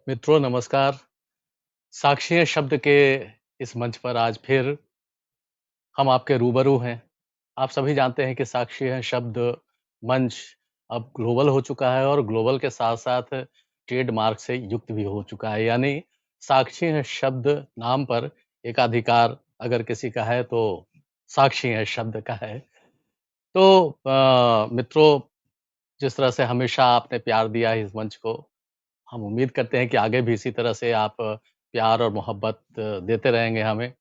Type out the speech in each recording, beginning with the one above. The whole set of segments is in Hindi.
मित्रों नमस्कार। साक्षी शब्द के इस मंच पर आज फिर हम आपके रूबरू हैं। आप सभी जानते हैं कि साक्षी है शब्द मंच अब ग्लोबल हो चुका है और ग्लोबल के साथ-साथ ट्रेडमार्क से युक्त भी हो चुका है। यानी साक्षी है शब्द नाम पर एकाधिकार अगर किसी का है तो साक्षी है शब्द का है। तो मित्रों जिस तरह से हमेशा आपने प्यार दिया है इस मंच को, हम उम्मीद करते हैं कि आगे भी इसी तरह से आप प्यार और मोहब्बत देते रहेंगे हमें।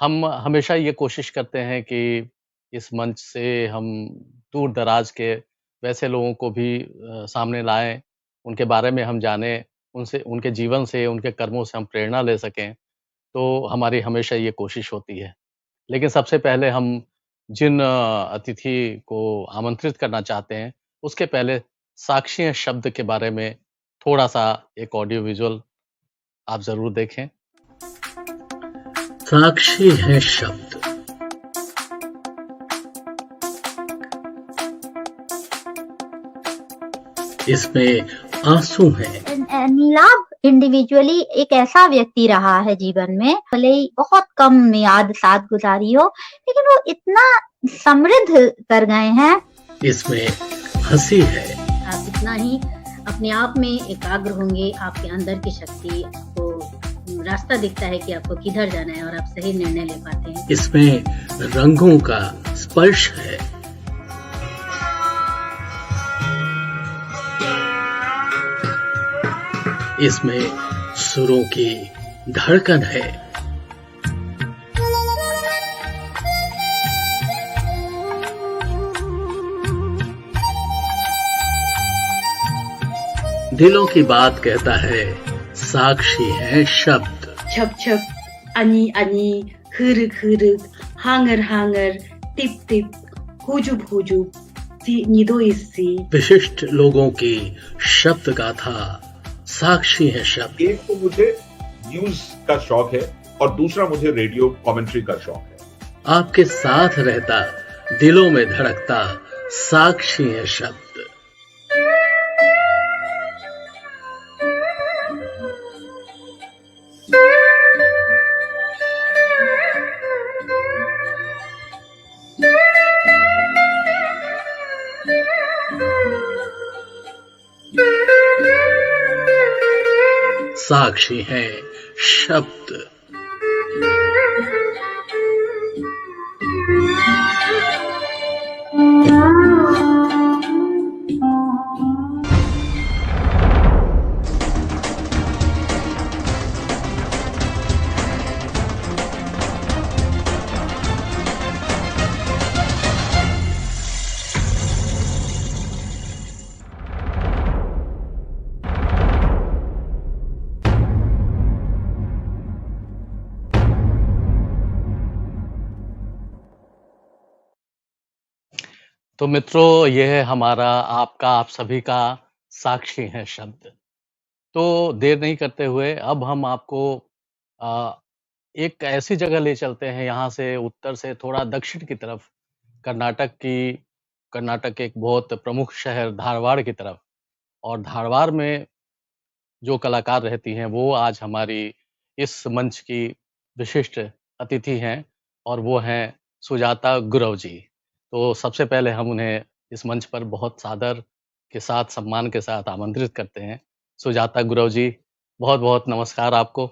हम हमेशा ये कोशिश करते हैं कि इस मंच से हम दूर-दराज के वैसे लोगों को भी सामने लाएँ, उनके बारे में हम जानें, उनसे उनके जीवन से, उनके कर्मों से हम प्रेरणा ले सकें, तो हमारी हमेशा ये कोशिश होती है। लेकिन सबसे पहले हम जिन अतिथि को आमंत्रित करना चाहते हैं, उसके पहले साक्षी हैं शब्द के बारे में थोड़ा-सा एक ऑडियो विजुअल आप ज़रूर देखें। साक्षी है शब्द। इसमें आंसू है। नीलाभ इंडिविजुअली एक ऐसा व्यक्ति रहा है जीवन में, भले ही बहुत कम मियाद साथ गुजारी हो, लेकिन वो इतना समृद्ध कर गए हैं। इसमें हंसी है। आप जितना ही अपने आप में एकाग्र होंगे, आपके अंदर की शक्ति आपको रास्ता दिखता है कि आपको किधर जाना है और आप सही निर्णय ले पाते हैं। इसमें रंगों का स्पर्श है। इसमें सुरों की धड़कन है। दिलों की बात कहता है, साक्षी है शब्द। छप छप, अनि अनि, 흐르 흐르, हांगर हांगर, टिप टिप, हुजुब हुजुब, निदो इस्सी। विशिष्ट लोगों की शब्द गाथा, साक्षी है शब्द। एक तो मुझे न्यूज का शौक है और दूसरा मुझे रेडियो कमेंट्री का शौक है। आपके साथ रहता, दिलों में धड़कता, साक्षी है शब्द। साक्षी है शब्द। तो मित्रों ये है हमारा, आपका, आप सभी का साक्षी है शब्द। तो देर नहीं करते हुए अब हम आपको अ, एक ऐसी जगह ले चलते हैं यहाँ से उत्तर से थोड़ा दक्षिण की तरफ, कर्नाटक एक बहुत प्रमुख शहर धारवाड़ की तरफ। और धारवाड़ में जो कलाकार रहती हैं वो आज हमारी इस मंच की विशिष्ट अतिथि हैं और वो हैं सुजाता गुरव जी। तो सबसे पहले हम उन्हें इस मंच पर बहुत सादर के साथ, सम्मान के साथ आमंत्रित करते हैं। सुजाता गुरव जी, बहुत-बहुत नमस्कार आपको।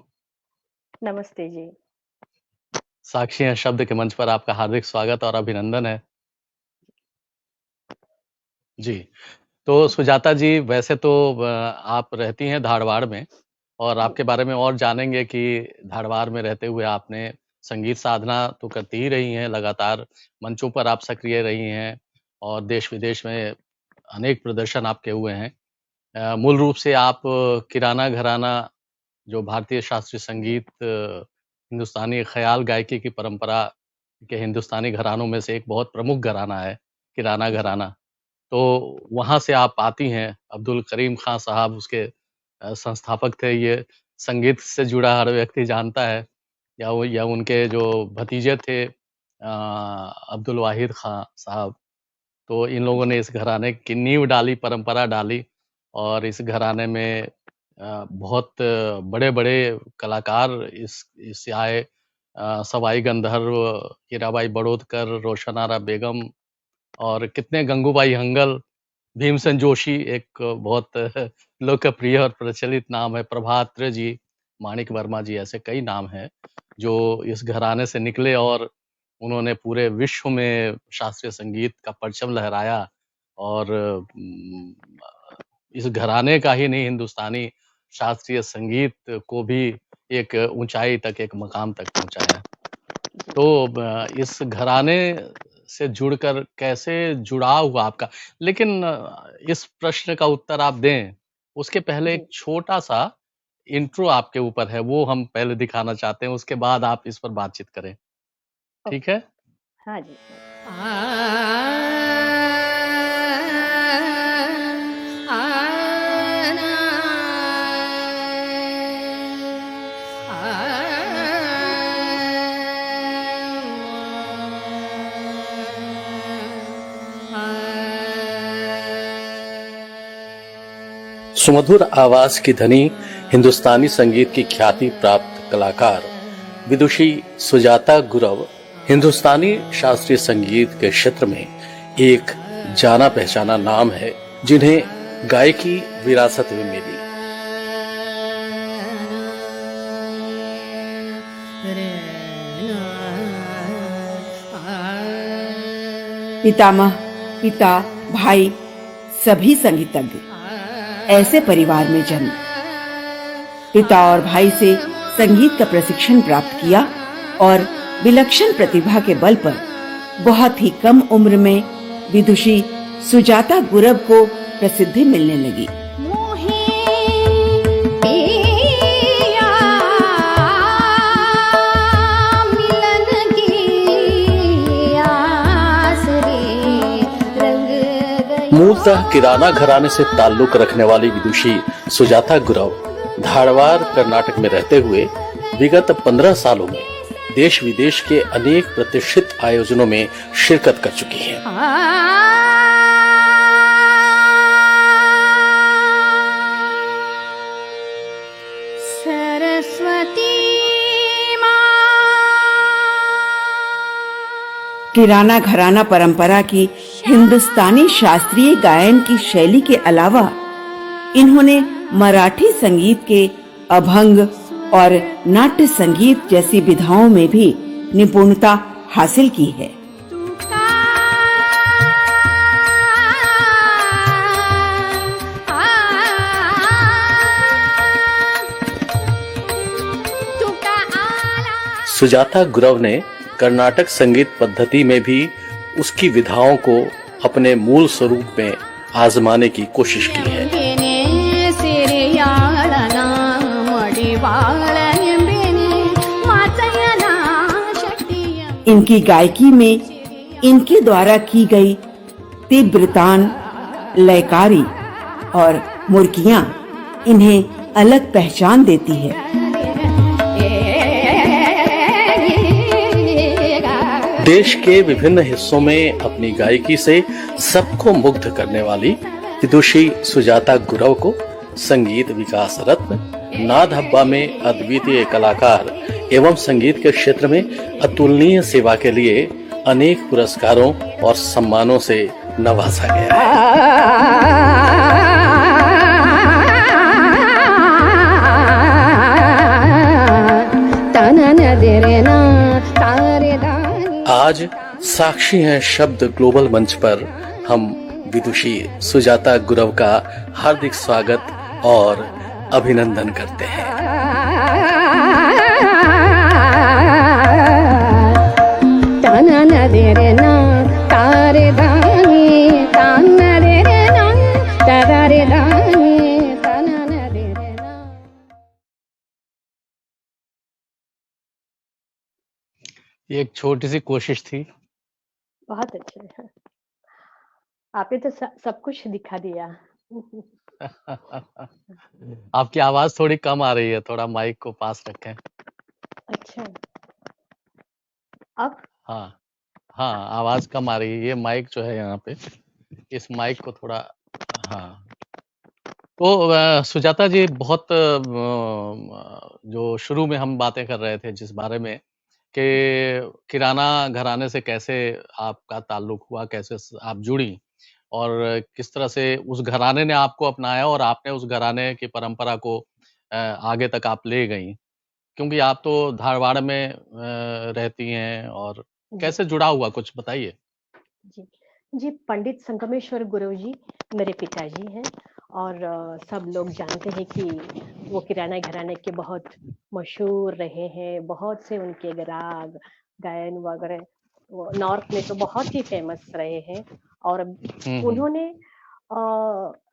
नमस्ते जी। साक्षी हैं शब्द के मंच पर आपका हार्दिक स्वागत और अभिनंदन है। जी, तो सुजाता जी वैसे तो आप रहती हैं धारवाड़ में और आपके बारे में और जानेंगे कि धारवाड़ में रहते हुए आपने संगीत साधना तो करती ही रही हैं, लगातार मंचों पर आप सक्रिय रही हैं और देश-विदेश में अनेक प्रदर्शन आपके हुए हैं। मूल रूप से आप किराना घराना जो भारतीय शास्त्रीय संगीत हिंदुस्तानी ख़याल गायकी की परंपरा के हिंदुस्तानी घरानों में से एक बहुत प्रमुख घराना है, किराना घराना। तो वहाँ से आप आती हैं, अब्दुल करीम ख़ाँ साहब उसके संस्थापक थे। ये संगीत से जुड़ा हर व्यक्ति जानता है या उनके जो भतीजे थे अब्दुल वाहिद ख़ाँ साहब। तो इन लोगों ने इस घराने की नींव डाली, परंपरा डाली और इस घराने में बहुत बड़े-बड़े कलाकार इससे आए। सवाई गंधर्व, हीराबाई बड़ौदकर, रोशन आरा बेगम और कितने गंगूबाई हंगल, भीमसेन जोशी एक बहुत लोकप्रिय और प्रचलित नाम है, प्रभात जी, माणिक वर्मा जी, ऐसे कई नाम हैं, जो इस घराने से निकले और उन्होंने पूरे विश्व में शास्त्रीय संगीत का परचम लहराया और इस घराने का ही नहीं, हिंदुस्तानी शास्त्रीय संगीत को भी एक ऊँचाई तक, एक मकाम तक पहुँचाया। तो इस घराने से जुड़कर कैसे जुड़ाव हुआ आपका? लेकिन इस प्रश्न का उत्तर आप दें, उसके पहले जी। एक छोटा-सा इंट्रो आपके ऊपर है, वो हम पहले दिखाना चाहते हैं, उसके बाद आप इस पर बातचीत करें। ठीक ओके। है? हाँ जी। सुमधुर आवाज की धनी हिंदुस्तानी संगीत की ख्याति प्राप्त कलाकार विदुषी सुजाता गुरव हिंदुस्तानी शास्त्रीय संगीत के क्षेत्र में एक जाना पहचाना नाम है, जिन्हें गायकी विरासत में मिली। पितामह, पिता, भाई सभी संगीतज्ञ, ऐसे परिवार में जन्म। पिता और भाई से संगीत का प्रशिक्षण प्राप्त किया और विलक्षण प्रतिभा के बल पर बहुत ही कम उम्र में विदुषी सुजाता गुरव को प्रसिद्धि मिलने लगी। मूलतः किराना घराने से ताल्लुक रखने वाली विदुषी सुजाता गुरव धारवाड़ कर्नाटक में रहते हुए विगत 15 सालों में देश विदेश के अनेक प्रतिष्ठित आयोजनों में शिरकत कर चुकी हैं। किराना घराना परंपरा की हिंदुस्तानी शास्त्रीय गायन की शैली के अलावा इन्होंने मराठी संगीत के अभंग और नाट्य संगीत जैसी विधाओं में भी निपुणता हासिल की है। सुजाता गुरव ने कर्नाटक संगीत पद्धति में भी उसकी विधाओं को अपने मूल स्वरूप में आजमाने की कोशिश की है। इनकी गायकी में इनके द्वारा की गई तीव्रतान, लयकारी और मुर्कियां इन्हें अलग पहचान देती है। देश के विभिन्न हिस्सों में अपनी गायकी से सबको मुग्ध करने वाली विदुषी सुजाता गुरव को संगीत विकास रत्न, नाद हब्बा में अद्वितीय कलाकार एवं संगीत के क्षेत्र में अतुलनीय सेवा के लिए अनेक पुरस्कारों और सम्मानों से नवाजा गया है। आज साक्षी हैं शब्द ग्लोबल मंच पर हम विदुषी सुजाता गुरव का हार्दिक स्वागत और अभिनंदन करते हैं। ये एक छोटी सी कोशिश थी। बहुत अच्छे है। आपने तो सब कुछ दिखा दिया। आपकी आवाज थोड़ी कम आ रही है, थोड़ा माइक को पास रखें। अच्छा। अब? हाँ, हाँ, आवाज कम आ रही है। ये माइक जो है यहाँ पे, इस माइक को थोड़ा, हाँ, तो सुजाता जी बहुत जो शुरू में हम बातें कर रहे थे जिस बारे में कि किराना घराने से कैसे आपका ताल्लुक हुआ, कैसे आप जुड़ी और किस तरह से उस घराने ने आपको अपनाया और आपने उस घराने की परंपरा को आगे तक आप ले गई। क्योंकि आप तो धारवाड़ में रहती हैं और जी, कैसे जुड़ा हुआ कुछ बताइए? जी। जी, पंडित संगमेश्वर गुरु जी मेरे पिताजी हैं और सब लोग जानते हैं कि वो किराना घराने के बहुत मशहूर रहे हैं, बहुत से उनके राग, गायन वगैरह वो नॉर्थ में तो बहुत ही फेमस रहे हैं और हुँ। उन्होंने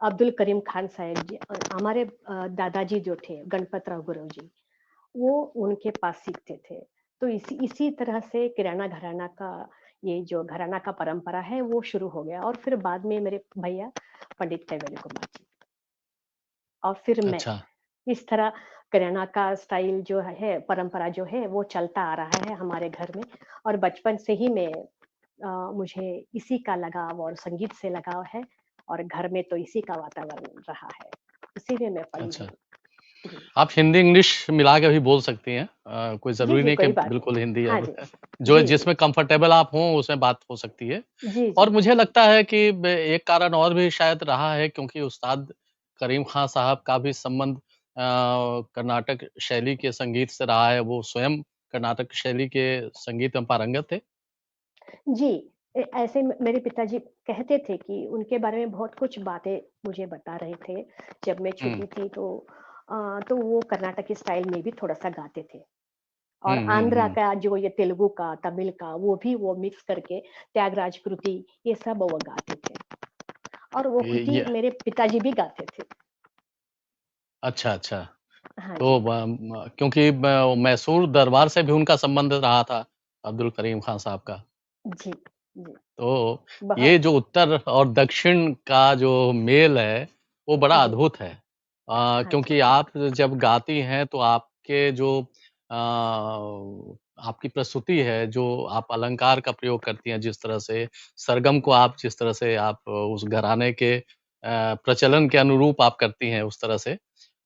अब्दुल करीम खान साहब जी हमारे दादाजी जो थे गणपतराव गुरु जी, वो उनके पास सीखते थे। तो इसी इसी तरह से किराना घराना का ये जो घराना का परंपरा है वो शुरू हो गया और फिर बाद में मेरे भैया पंडित कैवल्य कुमार जी और फिर मैं अच्छा, इस तरह किराना का स्टाइल जो है परंपरा जो है वो चलता आ रहा है हमारे घर में और बचपन से ही मैं मुझे इसी का लगाव और संगीत से लगाव है और घर में तो इसी का वातावरण रहा है इसी में मैं पली अच्छा। हूँ जी आप हिंदी इंग्लिश मिला के भी बोल सकती हैं। कोई जी ज़रूरी जी नहीं कि कोई बात बिल्कुल हिंदी नहीं हाँ अब जी जो जी जी जिसमें कंफर्टेबल आप हों उसमें बात हो सकती है। जी और जी मुझे लगता है कि ब एक कारण और भी शायद रहा है क्योंकि उस्ताद करीम खां साहब का भी संबंध कर्नाटक शैली के संगीत से रहा है। वो स्वयं कर्नाटक शैली के संगीत में पारंगत थे। जी, ऐसे मेरे पिताजी कहते थे कि उनके बारे में बहुत कुछ बातें मुझे बता रहे थे। जब मैं हुँ। छोटी थी तो वो कर्नाटकी स्टाइल में भी थोड़ा-सा गाते थे हुँ, और हुँ, आंध्रा हुँ। का जो ये तेलुगु का, तमिल का वो मिक्स करके त्यागराज कृति ये सब वो गाते थे और वो ये कृति ये मेरे पिताजी भी गाते थे। अच्छा, अच्छा। हाँ तो जी। क्योंकि मैसूर दरबार से भी उनका संबंध रहा था अब्दुल करीम खान साहब का। जी, जी। तो ये बहुत जो उत्तर और दक्षिण का जो मेल है, वो बड़ा जी, अद्भुत है। हाँ जी। क्योंकि आप जब गाती हैं तो आपके जो आपकी प्रस्तुति है, जो आप अलंकार का प्रयोग करती हैं जिस तरह से, सरगम को आप जिस तरह से आप उस घराने के प्रचलन के अनुरूप आप करती हैं उस तरह से,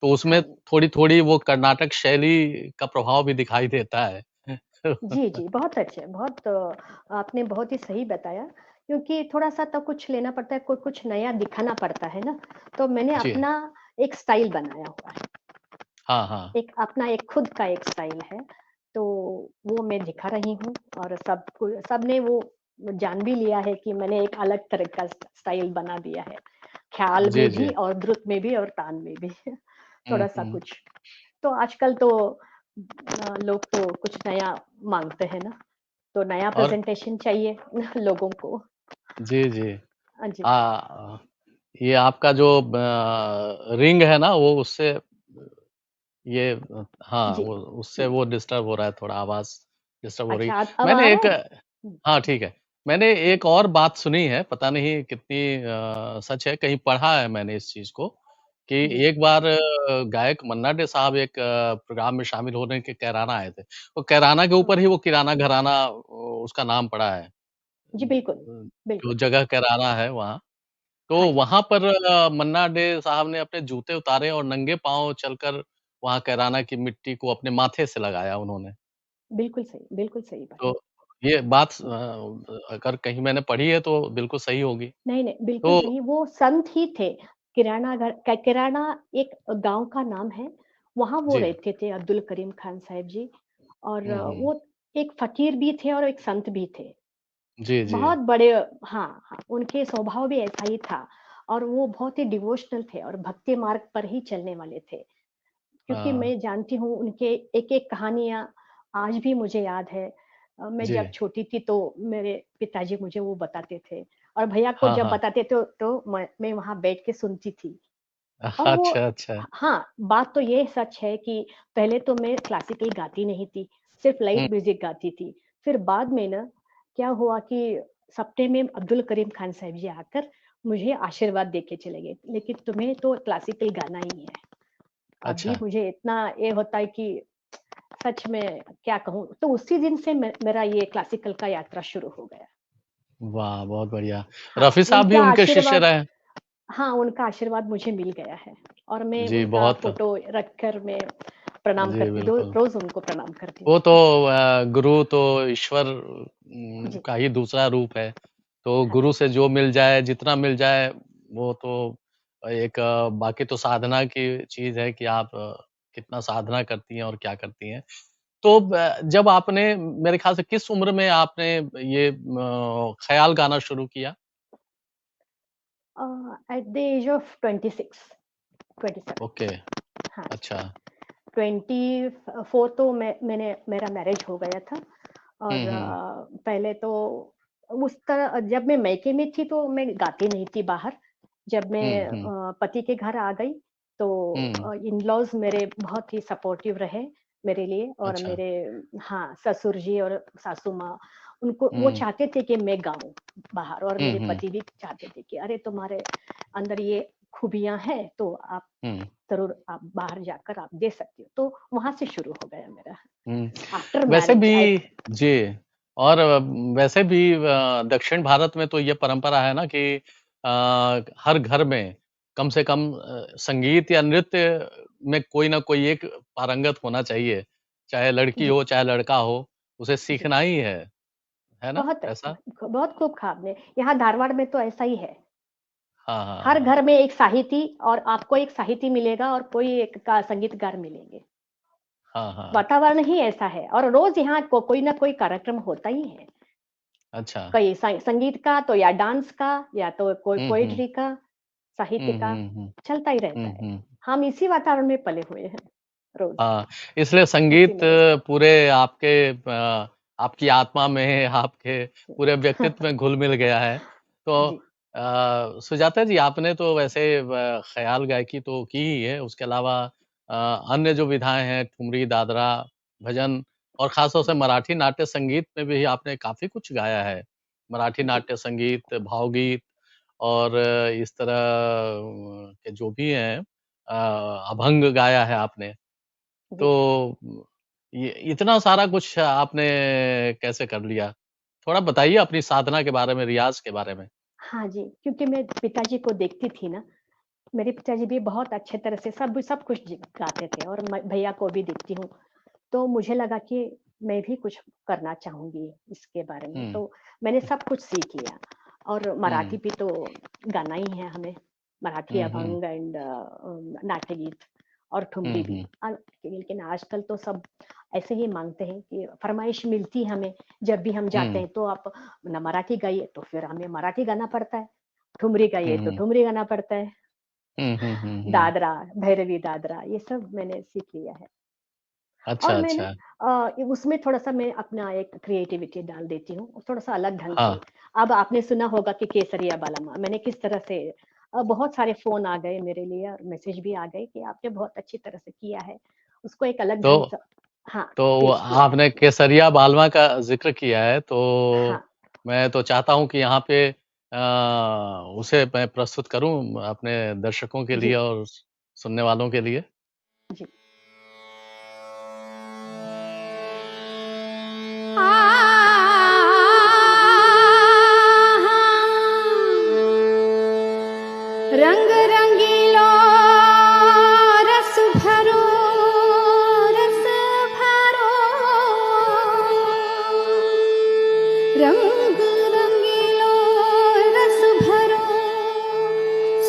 तो उसमें हाँ जी। थोड़ी-थोड़ी वो कर्नाटक शैली का प्रभाव भी दिखाई देता है। जी, जी, बहुत अच्छे, बहुत आपने बहुत ही सही बताया क्योंकि थोड़ा-सा तो कुछ लेना पड़ता है, कुछ नया दिखाना पड़ता है ना, तो मैंने जी। अपना एक स्टाइल बनाया हुआ है, हाँ, हाँ। एक अपना एक खुद का एक स्टाइल है, तो वो मैं दिखा रही हूँ और सबने वो जान भी लिया है कि मैंने एक अलग तरह का स्टाइल बना दिया है, ख्याल जी, में भी जी। और द्रुत में भी और तान में भी, हुँ, थोड़ा-सा हुँ। कुछ। तो आजकल तो लोग तो कुछ नया माँगते हैं ना। तो नया और प्रेज़ेंटेशन चाहिए लोगों को। जी, जी। हाँ जी। ये आपका जो रिंग है ना वो उससे ये हाँ, जी। वो उससे हुँ। वो डिस्टर्ब हो रहा है थोड़ा आवाज़ डिस्टर्ब हो रही। अच्छा अब आ मैंने रहा एक है? हुँ, हाँ, ठीक है। मैंने एक और बात सुनी है, पता नहीं कितनी सच है, कहीं पढ़ा है मैंने इस चीज़ को कि जी। एक बार गायक मन्ना डे साहब एक प्रोग्राम में शामिल होने के कैराना आए थे। तो कैराना के हाँ। ऊपर ही वो किराना घराना उसका नाम पड़ा है। जी, बिल्कुल, जो बिल्कुल। जगह कैराना है वहाँ। तो हाँ जी। वहाँ पर मन्ना डे साहब ने अपने जूते उतारे और नंगे पाँव चलकर वहाँ कैराना की मिट्टी को अपने माथे से लगाया उन्होंने। बिल्कुल सही बात। तो ये बात अगर कहीं मैंने पढ़ी है तो बिल्कुल सही होगी। नहीं, नहीं, बिल्कुल तो सही, वो संत ही थे। किराना एक गाँव का नाम है, वहाँ वो जी। रहते थे अब्दुल करीम खान साहब जी और हुँ, हुँ। वो एक फ़कीर भी थे और एक संत भी थे। जी, जी। बहुत बड़े हाँ, हाँ, उनके स्वभाव भी ऐसा ही था और वो बहुत ही डिवोशनल थे और भक्ति मार्ग पर ही चलने वाले थे। क्योंकि हाँ। मैं जानती हूँ उनके एक-एक कहानियाँ आज भी मुझे याद है। मैं जी। जब छोटी थी तो मेरे पिताजी मुझे वो बताते थे और भैया को हाँ, जब हाँ। बताते तो मैं वहाँ बैठ के सुनती थी। और वो अच्छा, अच्छा। हाँ, बात तो ये सच है कि पहले तो मैं क्लासिकल गाती नहीं थी, सिर्फ़ हुँ, लाइट म्यूज़िक गाती थी। फिर बाद में ना क्या हुआ कि सप्ते में अब्दुल करीम खान साहब जी आकर मुझे आशीर्वाद दे के चले गए, लेकिन तुम्हें तो क्लासिकल गाना ही है। अभी अच्छा। मुझे इतना ये होता है कि सच में क्या कहूँ, तो उसी दिन से मेरा ये क्लासिकल का यात्रा शुरू हो गया। वाह! बहुत बढ़िया। हाँ, रफ़ी साहब भी उनका उनके शिष्य आशीर्वाद रहे हैं? हाँ, उनका आशीर्वाद मुझे मिल गया है और मैं जी, उनका बहुत फोटो रखकर मैं प्रणाम जी, करती, बिल्कुल। रोज उनको प्रणाम करती वो हूँ। तो गुरु तो ईश्वर जी, का ही दूसरा रूप है। तो हाँ गुरु जी, से जो मिल जाए, जितना मिल जाए, वो तो एक बाकी तो साधना की चीज़ है कि आप कितना साधना करती हैं और क्या करती हैं। तो जब आपने मेरे ख़्याल से किस उम्र में आपने ये ख़याल गाना शुरू किया? At the age of 26, 27। Okay, हाँ जी, अच्छा। 24 तो मेरा मैरिज हो गया था हुँ, और हुँ। पहले तो उस तरह जब मैं मायके में थी तो मैं गाती नहीं थी बाहर। जब मैं हुँ, हुँ। पति के घर आ गई तो हुँ, इन-लॉज़ मेरे बहुत ही सपोर्टिव रहे मेरे लिए और अच्छा। मेरे हाँ, ससुर जी और सासू माँ उनको वो हुँ, चाहते थे कि मैं गाऊँ बाहर और हुँ, मेरे हुँ, पति भी चाहते थे कि अरे तुम्हारे अंदर ये खूबियाँ हैं तो आप हुँ, ज़रूर आप बाहर जाकर आप दे सकती हो। तो वहाँ से शुरू हो गया मेरा हुँ। आफ्टर वैसे मैरिज भी आई जी, और वैसे भी दक्षिण भारत में तो ये परंपरा है ना कि हर घर में कम से कम संगीत या नृत्य में कोई ना कोई एक पारंगत होना चाहिए। चाहे लड़की जी, हो, चाहे लड़का हो, उसे जी। सीखना ही है ना बहुत ऐसा? बहुत खूब कहा आपने। यहाँ धारवाड़ में तो ऐसा ही है। हाँ, हाँ, हर हाँ। घर में एक साहिती और आपको एक साहिती मिलेगा और कोई एक का संगीतकार मिलेंगे। हाँ, हाँ। वातावरण ही ऐसा है और रोज़ यहाँ कोई ना कोई कार्यक्रम होता ही है। अच्छा। कहीं संगीत का तो या डांस का या तो कोई हुँ, हुँ। पोएट्री का, साहित्य हुँ, का, हुँ, हुँ। चलता ही रहता हुँ, है। हुँ। हम इसी वातावरण में पले हुए हैं, रोज़, हाँ, इसलिए इसी संगीत में रहते हैं। पूरे आपके आपकी आत्मा में, आपके पूरे व्यक्तित्व में घुल-मिल गया है। तो जी, सुजाता जी, आपने तो वैसे ख़याल गायकी तो की ही है, उसके अलावा अन्य जो विधाएँ हैं, ठुमरी, दादरा, भजन और ख़ास तौर से जी, मराठी नाट्य संगीत में भी आपने काफ़ी कुछ गाया है। मराठी जी, नाट्य संगीत, भावगीत और इस तरह के जो भी हैं अभंग गाया है आपने। जी। तो ये इतना सारा कुछ आपने कैसे कर लिया? थोड़ा बताइए अपनी साधना के बारे में, रियाज़ के बारे में? हाँ जी, क्योंकि मैं पिताजी को देखती थी ना, मेरे पिताजी भी बहुत अच्छे तरह से सब कुछ गाते थे और मैं भैया को भी देखती हूँ। तो मुझे लगा कि मैं भी कुछ करना चाहूँगी इसके बारे में, हुँ, तो मैंने सब कुछ सीख लिया और मराठी हुँ, भी तो गाना ही है हमें, मराठी हुँ, हुँ, अभंग एंड नाट्य गीत और ठुमरी हुँ, भी। हुँ, लेकिन आजकल तो सब ऐसे ही माँगते हैं कि फ़रमाइश मिलती है हमें, जब भी हम जाते हुँ, हैं तो आप ना मराठी गाइए, तो फिर हमें मराठी गाना पड़ता है, ठुमरी गाइए तो हुँ, ठुमरी गाना पड़ता है, हुँ, हुँ, हुँ, हुँ। दादरा, भैरवी दादरा ये सब मैंने सीख लिया है। और अच्छा, मैंने अच्छा। उसमें थोड़ा-सा मैं अपना एक क्रिएटिविटी डाल देती हूँ, थोड़ा-सा अलग ढंग हाँ, से। अब आपने सुना होगा कि केसरिया बालामा, मैंने किस तरह से बहुत सारे फ़ोन आ गए मेरे लिए और मैसेज भी आ गए कि आपने बहुत अच्छी तरह से किया है। उसको एक अलग तो ढंग से हाँ, तो पेश किया है। आपने केसरिया बालवा का ज़िक्र किया है, तो हाँ, मैं तो चाहता हूँ कि यहाँ पे उसे मैं प्रस्तुत करूँ अपने दर्शकों के लिए जी, और सुनने वालों के लिए। जी। रंग रंगीलो रस भरो रस भरो रंग रंगीलो रस भरो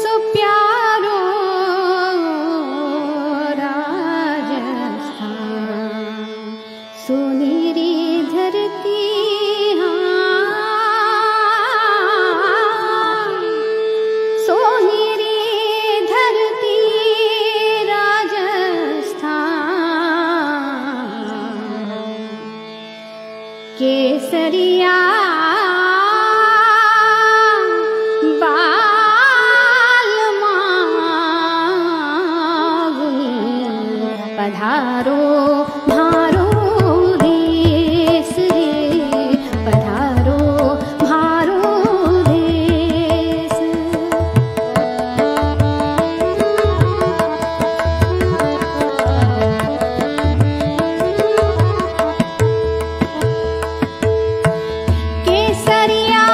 सो प्यारो राजस्थान सुनीरी धरती सोनेरी धरती राजस्थान केसरिया पधारो भारो देश रे पधारो भारो देश केसरिया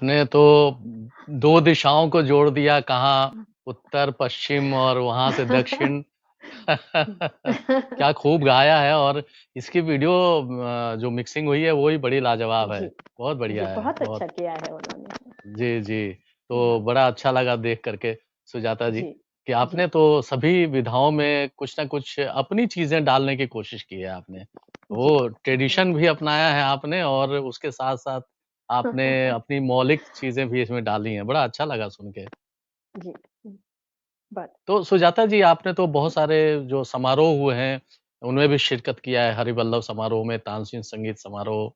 आपने तो 2 दिशाओं को जोड़ दिया, कहाँ उत्तर, पश्चिम और वहाँ से दक्षिण। क्या खूब गाया है, और इसकी वीडियो जो मिक्सिंग हुई है वो ही बड़ी लाजवाब है। जी, बहुत जी, बढ़िया है, बहुत बहुत। अच्छा किया है उन्होंने। जी, जी। तो बड़ा अच्छा लगा देख कर के सुजाता जी, जी, कि जी, आपने तो सभी विधाओं में कुछ न कुछ अपनी चीज़ें डालने की कोशिश की है आपने। जी। वो ट्रेडिशन भी अपनाया है आपने, और उसके साथ-साथ आपने अपनी मौलिक चीज़ें भी इसमें डाली हैं। बड़ा अच्छा लगा सुन के। जी, बट तो सुजाता जी, आपने तो बहुत सारे जो समारोह हुए हैं, उनमें भी शिरकत किया है। हरिवल्लभ समारोह में, तानसेन संगीत समारोह,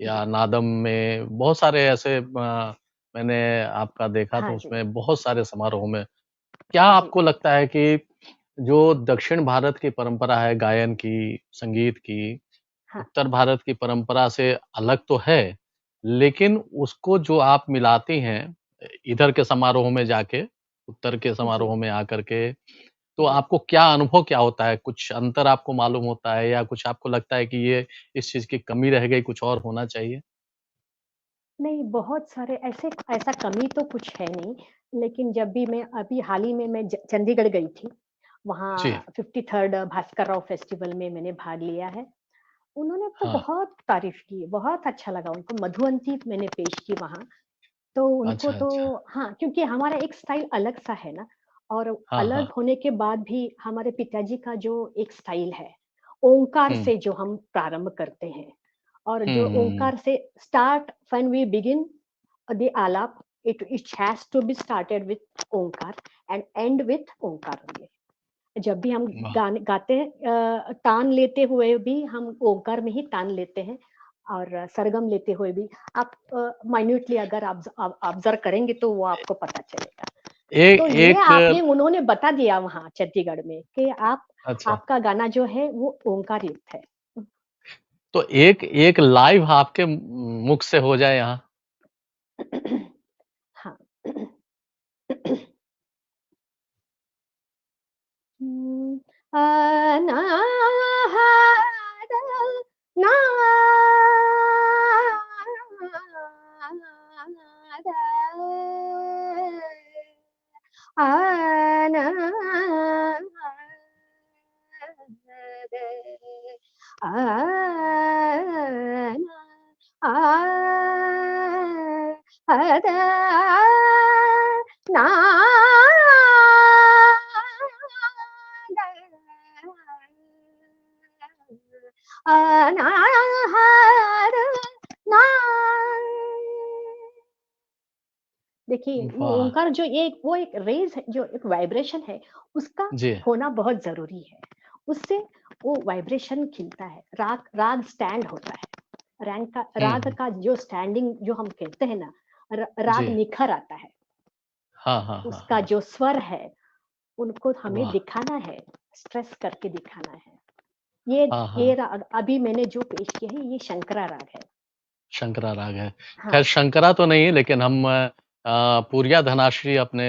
जी, या नादम में, बहुत सारे ऐसे मैंने आपका देखा, हाँ तो जी, उसमें बहुत सारे समारोह में। क्या जी, आपको लगता है कि जो दक्षिण भारत की परंपरा है गायन की, संगीत की, हाँ, उत्तर भारत की परंपरा से अलग तो है, लेकिन उसको जो आप मिलाती हैं इधर के समारोह में जाके, उत्तर के जी, समारोह में आकर के, तो जी। आपको क्या अनुभव क्या होता है? कुछ अंतर आपको मालूम होता है, या कुछ आपको लगता है कि ये इस चीज़ की कमी रह गई, कुछ और होना चाहिए? नहीं, बहुत सारे ऐसा कमी तो कुछ है नहीं, लेकिन जब भी मैं अभी हाल ही में मैं चंडीगढ़ गई थी, जी, वहाँ 53rd भास्कर राव फेस्टिवल में मैंने भाग लिया है। उन्होंने तो हाँ। बहुत तारीफ़ की, बहुत अच्छा लगा उनको, मधुवंती मैंने पेश की वहाँ। तो उनको अच्छा, तो अच्छा। हाँ, क्योंकि हमारा एक स्टाइल अलग-सा है ना, और हाँ, हाँ। अलग होने के बाद भी हमारे पिताजी का जो एक स्टाइल है, ओंकार हुँ। से जो हम प्रारंभ करते हैं, और हुँ, जो हुँ, हुँ। ओंकार से start when we begin the alap, it has to be started with Omkar and end with Omkar only. जब भी हम वाह! गाने गाते हैं, तान लेते हुए भी हम ओंकार में ही तान लेते हैं, और सरगम लेते हुए भी आप माइन्यूटली अगर ऑब्जर्व करेंगे तो वो आपको पता चलेगा। एक तो ये एक आपने उन्होंने बता दिया वहाँ चंडीगढ़ में कि अच्छा, आपका गाना जो है वो ओंकार युक्त है। तो एक एक लाइव आपके मुख से हो जाए यहाँ। हाँ। हुँ, अनाहत नाद अनाहत देखिए, वो वाह! ओंकार जो वो एक रेज़ है, जो एक वाइब्रेशन है, उसका जी। होना बहुत ज़रूरी है। उससे वो वाइब्रेशन खिलता है, राग राग स्टैंड होता है। हुँ, राग हुँ। का जो स्टैंडिंग जो हम कहते हैं ना, राग जी। निखर आता है। हाँ, हाँ, हाँ, उसका हाँ। जो स्वर है, उनको हमें वाह! दिखाना है, स्ट्रेस करके दिखाना है। हाँ, ये हाँ। राग अभी मैंने जो पेश किया है, ये शंकरा राग है। शंकरा राग है। हाँ, ख़ैर शंकरा तो नहीं, लेकिन हम पूरिया धनाश्री अपने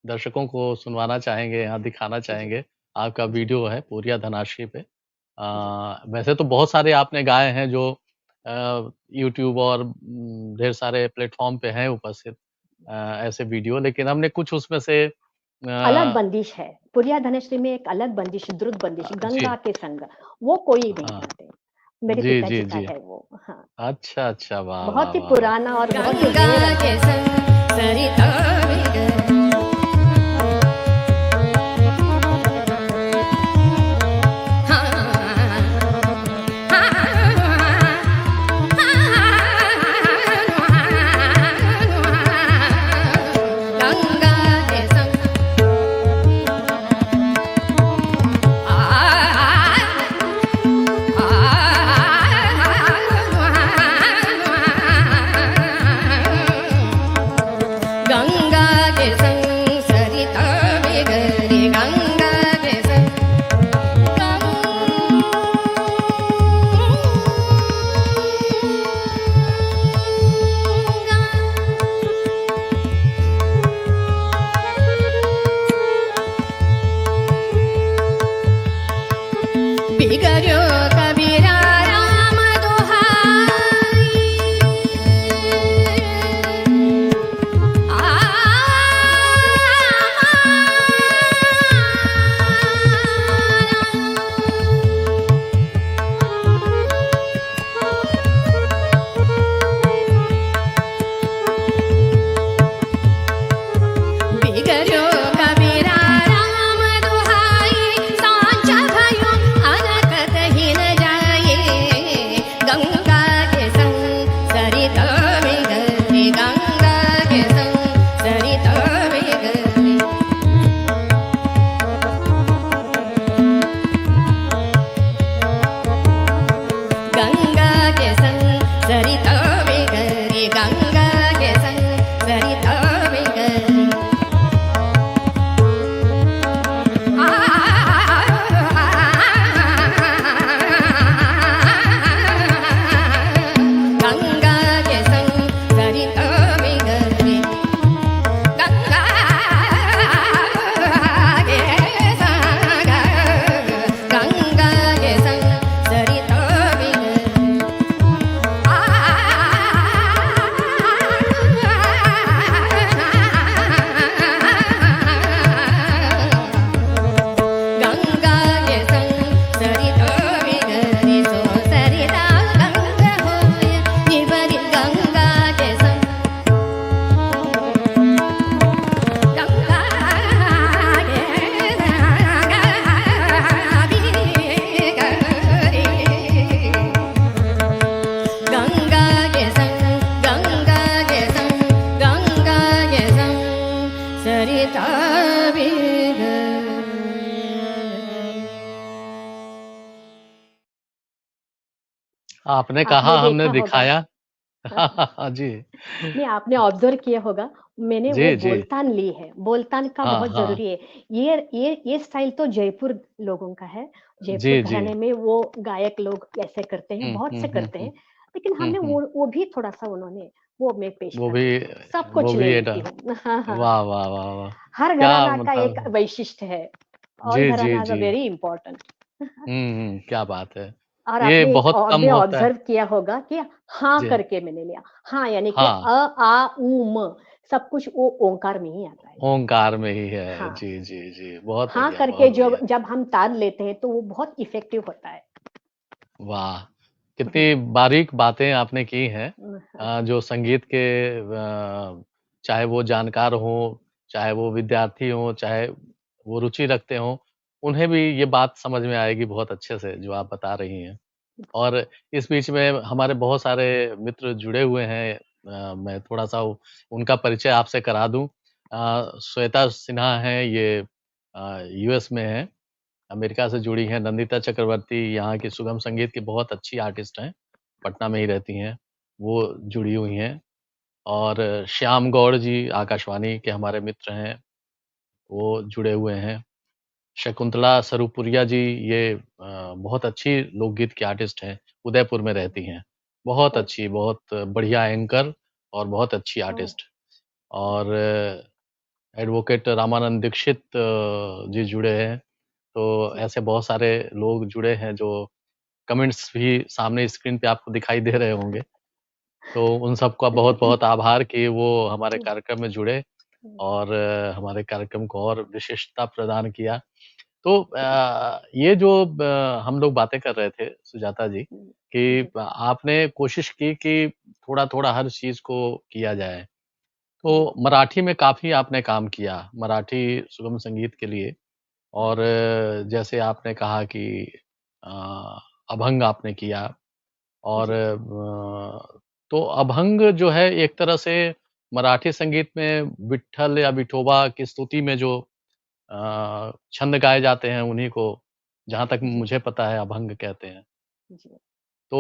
दर्शकों को सुनवाना चाहेंगे, यहाँ दिखाना जी, चाहेंगे। आपका जी, वीडियो है पूरिया धनाश्री पे। जी, वैसे तो बहुत सारे आपने गाए हैं जो यूट्यूब और ढेर सारे प्लेटफ़ॉर्म पे हैं उपस्थित ऐसे वीडियो, लेकिन हमने कुछ उसमें से अलग बंदिश है। पुरिया धनश्री में एक अलग बंदिश, द्रुत बंदिश, जी, गंगा के संग, वो कोई नहीं हाँ। गाते। मेरे जी, जी, पिताजी का जी। है वो, हाँ। अच्छा, अच्छा। वाह, वाह, बहुत ही वाह, वाह! पुराना और बहुत ही गंगा रेयर के है। संग सरिता में गए। गंगा के संग आपने आपने कहा, हमने देखा होगा दिखाया। जी। नहीं, आपने ऑब्जर्व किया होगा, मैंने वो जी, जी। बोलतान ली है, बोलतान का हाँ, बहुत हाँ। ज़रूरी है। ये स्टाइल तो जयपुर लोगों का है, जयपुर जी, जी। घराने में वो गायक लोग ऐसे करते हैं, हुँ, बहुत हुँ, से हुँ, करते हुँ। हैं, लेकिन हुँ, हमने हुँ। वो भी थोड़ा-सा उन्होंने वो मैं पेश वो कर भी देती हूँ, सब वो कुछ भी ले एड लेती हूँ। हाँ, हाँ, वाह, हाँ। वाह, वाह, वाह! हर क्या घराना का एक मतलब वैशिष्ट्य है, ऑल जी, जी, घरानाज़ आर जी। Very important. हुँ, हुँ, क्या बात है। और ये आपने एक बहुत और कम भी होता है। ऑब्जर्व किया होगा कि हाँ जी। करके मैंने लिया। हाँ, यानी कि हाँ, आ, उ, म सब कुछ वो ओंकार में ही आता है। ओंकार में ही है। हाँ, जी, जी, जी। बहुत हाँ बढ़िया, करके बहुत जब बढ़िया। जब हम ताल लेते हैं तो वो बहुत इफ़ेक्टिव होता है। वाह! हुँ, कितनी बारीक बातें आपने की हैं हाँ, जो संगीत के चाहे वो जानकार हों, चाहे वो विद्यार्थी हों, चाहे वो रुचि रखते हों, उन्हें भी ये बात समझ में आएगी बहुत अच्छे से जो आप बता रही हैं। और इस बीच में हमारे बहुत सारे मित्र जुड़े हुए हैं मैं थोड़ा-सा उनका परिचय आपसे करा दूँ। श्वेता सिन्हा हैं ये यूएस में हैं। अमेरिका से जुड़ी हैं, नंदिता चक्रवर्ती यहाँ की सुगम संगीत की बहुत अच्छी आर्टिस्ट हैं, पटना में ही रहती हैं, वो जुड़ी हुई हैं और श्याम गौड़ जी आकाशवाणी के हमारे मित्र हैं, वो जुड़े हुए हैं। शकुंतला सरूपुरिया जी ये बहुत अच्छी लोकगीत की आर्टिस्ट हैं, उदयपुर में रहती हैं। बहुत ओह! अच्छी, बहुत बढ़िया एंकर और बहुत अच्छी ओह! आर्टिस्ट और एडवोकेट रामानंद दीक्षित जी जुड़े हैं। तो जी, ऐसे बहुत सारे लोग जुड़े हैं जो कमेंट्स भी सामने स्क्रीन पे आपको दिखाई दे रहे होंगे। तो उन सबका बहुत-बहुत आभार कि वो हमारे हुँ, कार्यक्रम में जुड़े हुँ, और हमारे कार्यक्रम को और विशिष्टता प्रदान किया। तो ये जो हम लोग बातें कर रहे थे सुजाता जी हुँ, कि जी, आपने कोशिश की कि थोड़ा-थोड़ा हर चीज़ को किया जाए। हुँ, तो मराठी में काफ़ी आपने काम किया, मराठी सुगम संगीत के लिए हुँ, और जैसे आपने कहा कि अ, अभंग आपने किया और जी, तो अभंग जो है एक तरह से मराठी संगीत में विट्ठल या विठोबा की स्तुति में जो छंद गाए जाते हैं उन्हीं को जहाँ तक जी, मुझे पता है अभंग कहते हैं। जी। तो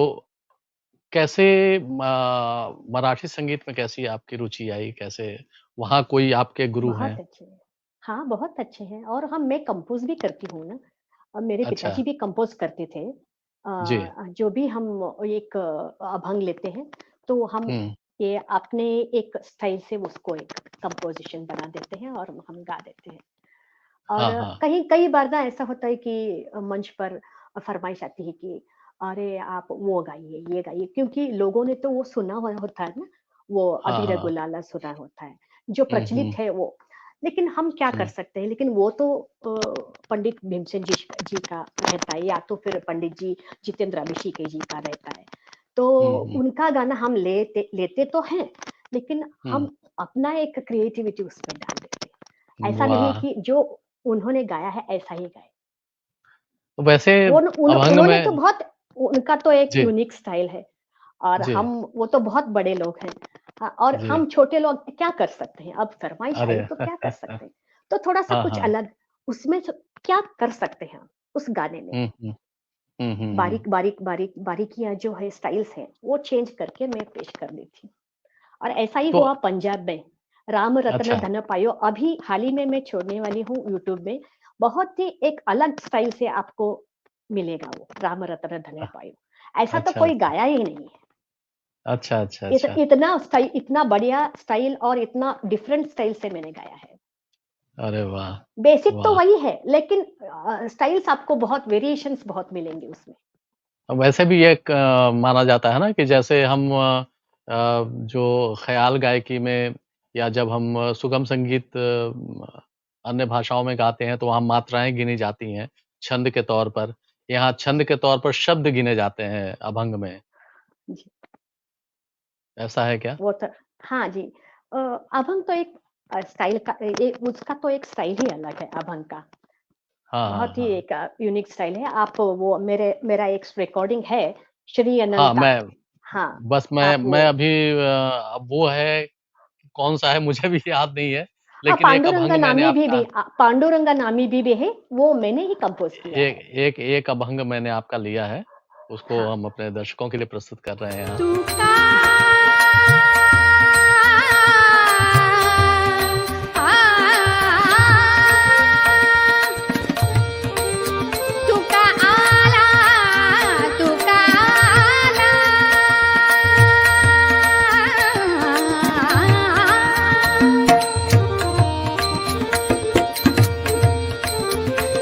कैसे मराठी संगीत में कैसी आपकी रुचि आई? कैसे वहाँ कोई आपके गुरु बहुत हैं? अच्छे हैं। हाँ, बहुत अच्छे हैं और मैं कंपोज़ भी करती हूँ ना। मेरे अच्छा, पिताजी भी कंपोज़ करते थे। जी। जो भी हम एक अभंग लेते हैं, तो हम हुँ। ये अपने एक स्टाइल से उसको एक कंपोज़िशन बना देते हैं और हम गा देते हैं। और हाँ, हाँ। कहीं कई बार ना ऐसा होता है कि मंच पर फ़रमाइश आती है कि अरे आप वो गाइए, ये गाइए क्योंकि लोगों ने तो वो सुना हुआ होता है ना, वो हाँ, अबीर हाँ। गुलाला सुना होता है, जो हुँ, प्रचलित हुँ, है वो। लेकिन हम क्या कर हुँ, सकते हैं, लेकिन वो तो पंडित भीमसेन जी का रहता है या तो फिर पंडित जी जितेंद्र अभिषेकी जी का रहता है। तो हुँ, हुँ, उनका गाना हम लेते लेते तो हैं, लेकिन हुँ। हम अपना एक क्रिएटिविटी उसमें डाल देते हैं। ऐसा नहीं है वाह! कि जो उन्होंने गाया है ऐसा ही गाएँ। तो वैसे अभंग उन्होंने तो में बहुत उनका तो एक जी, यूनिक स्टाइल है और जी, हम वो तो बहुत बड़े लोग हैं। और जी। हम छोटे लोग क्या कर सकते हैं? अब फरमाइश अरे! आई तो क्या कर सकते हैं? तो थोड़ा-सा हाँ, कुछ हाँ। अलग उसमें क्या कर सकते हैं हम उस गाने में? हुँ, हुँ। हुँ, हुँ, हुँ। बारीकियाँ जो है स्टाइल्स हैं, वो चेंज करके मैं पेश कर दी थी। और ऐसा ही तो हुआ पंजाब में, राम रत्न अच्छा, धन पायो अभी हाल ही में मैं छोड़ने वाली हूँ यूट्यूब में, बहुत ही एक अलग स्टाइल से आपको मिलेगा वो, राम रत्न धन अ, पायो। ऐसा तो अच्छा, कोई अच्छा। गाया ही नहीं है। अच्छा, अच्छा, अच्छा। इतना बढ़िया स्टाइल और इतना डिफरेंट स्टाइल से मैंने गाया है। अरे वाह! बेसिक तो वाह! वही है, लेकिन स्टाइल्स आपको बहुत वेरिएशंस बहुत मिलेंगे उसमें। वैसे भी एक माना जाता है ना कि जैसे हम जो ख़याल गायकी में या जब हम सुगम संगीत अन्य भाषाओं में गाते हैं तो वहाँ मात्राएँ गिनी जाती हैं, छंद के तौर पर। यहाँ छंद के तौर पर शब्द गिने जाते हैं अभंग में, जी, ऐसा है क्या? वो तो हाँ जी। अभंग तो एक स्टाइल का उसका तो एक स्टाइल ही अलग है अभंग का। हाँ, हाँ, बहुत ही हाँ। एक यूनिक स्टाइल है। आप वो मेरा एक रिकॉर्डिंग है, श्री हाँ, अनंता। मैं हाँ, बस मैं आप वो मैं अभी अब वो है कौन-सा है मुझे भी याद नहीं है, लेकिन एक पांडुरंगा अभंग मैंने नामी भी आपका पांडुरंगा नामी भी है, वो मैंने ही कंपोज़ किया एक है। एक एक अभंग मैंने आपका लिया है। उसको हाँ। हम अपने दर्शकों के लिए प्रस्तुत कर रहे हैं। तुका तुका आला तुका आला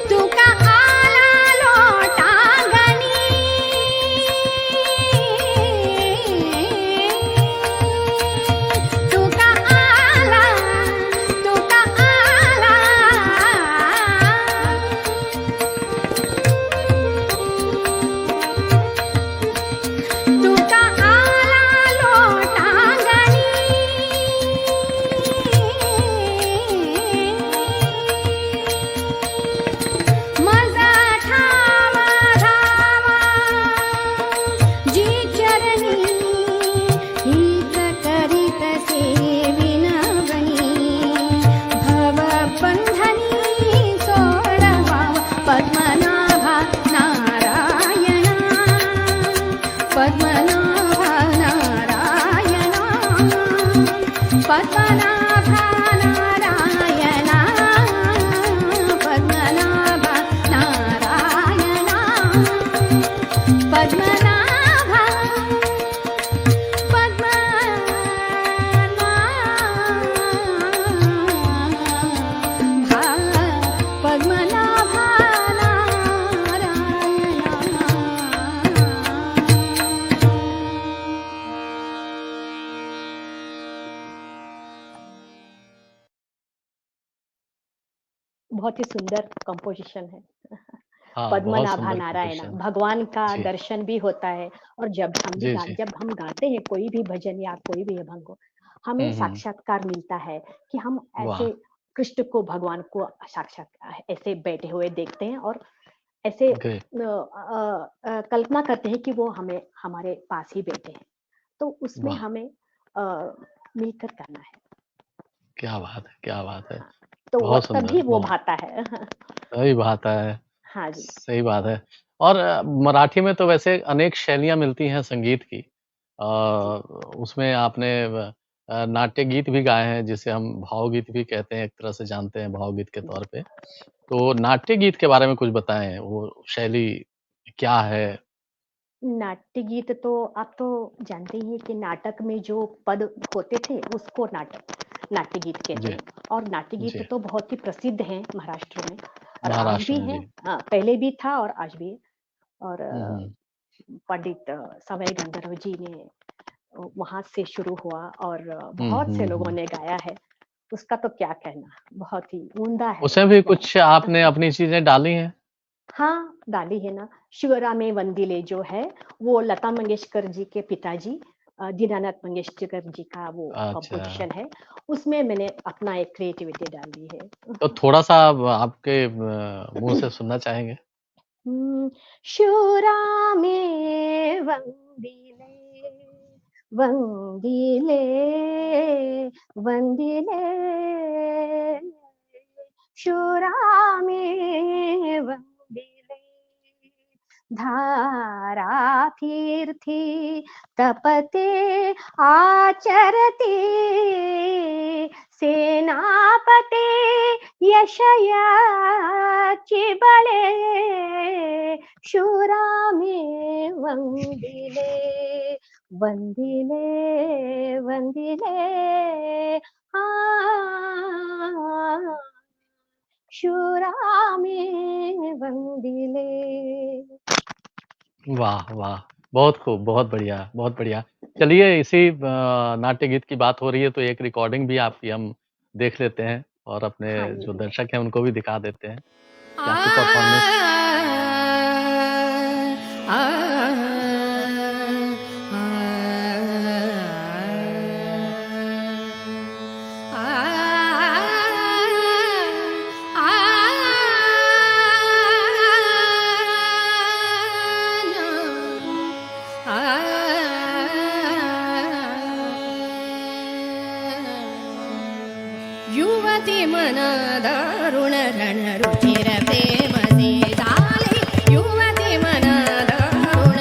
तुका आला लोटांगणी तुका आला तुका आला तुका आला लोटांगणी मजा ठावा धावा जी चरणी हीच करीत सेविनवनी भव बंधनी सोडवा पद्मनाभा नारायणा पद्मनाभा नारायणा पद्मनाभा नारायणा पद्मनाभा नारायणा पद्मनाभा पद्मनाभा बहुत ही सुंदर कंपोजिशन है। हाँ, बहुत पद्मनाभा सुंदर नारायणा, कंपोजिशन। भगवान का जी। दर्शन भी होता है और जब जी, जी। जब हम गाते हैं कोई भी भजन या कोई भी अभंग हो, हमें हम्म। साक्षात्कार मिलता है कि हम वाह। ऐसे कृष्ण को, भगवान को साक्षात ऐसे बैठे हुए देखते हैं और ऐसे ग्रेट। कल्पना करते हैं कि वो हमें हमारे पास ही बैठे हैं। तो उसमें वाह। हमें मिलकर करना है। क्या बात है, क्या बात है। तो बहुत तभी सुंदर, वो बहुत भाता है। सही बात है। हाँ जी। सही बात है। और मराठी में तो वैसे अनेक शैलियाँ मिलती हैं संगीत की। उसमें आपने नाट्य गीत भी गाए हैं, जिसे हम भावगीत भी कहते हैं, एक तरह से जानते हैं भावगीत के तौर पे। तो नाट्य गीत के बारे में कुछ बताएँ, वो शैली क्या है? नाट्य गीत तो आप तो जानते ही हैं कि नाटक में जो पद होते थे उसको नाट्य गीत कहते जी। हैं। और नाट्य जी। गीत तो बहुत ही प्रसिद्ध हैं महाराष्ट्र में और आज महाराष्ट्र भी में, है। जी। हाँ, पहले भी था और आज भी है। और हुँ। पंडित सवाई गंधर्व जी ने वहां से शुरू हुआ और हुँ, बहुत से लोगों हुँ। ने गाया है। उसका तो क्या कहना, बहुत ही उम्दा है। उसमें भी कुछ आपने अपनी चीज़ें डाली हैं? हाँ, डाली है ना। शिवरामे वंदिले जो है वो लता मंगेशकर जी के पिताजी दीनानाथ मंगेशकर जी का वो अच्छा। कंपोजिशन है। उसमें मैंने अपना एक क्रिएटिविटी डाली है। तो थोड़ा-सा आपके मुँह से सुनना चाहेंगे? शिवरामे वंदिले वंदिले वंदिले शिवरामे वंदिले धारा तीर्थी तपते आचरते सेनापते यशयाची बळे शिवरामे वंदिले वंदिले वंदिले हा शिवरामे वंदिले। वाह, वाह! बहुत खूब, बहुत बढ़िया, बहुत बढ़िया। चलिए इसी नाट्य गीत की बात हो रही है तो एक रिकॉर्डिंग भी आपकी हम देख लेते हैं और अपने हाँ जो जी। दर्शक हैं उनको भी दिखा देते हैं कि आपकी परफॉर्मेंस युवती मन दारुण रण रुचिर प्रेम से झाले युवती मन दारुण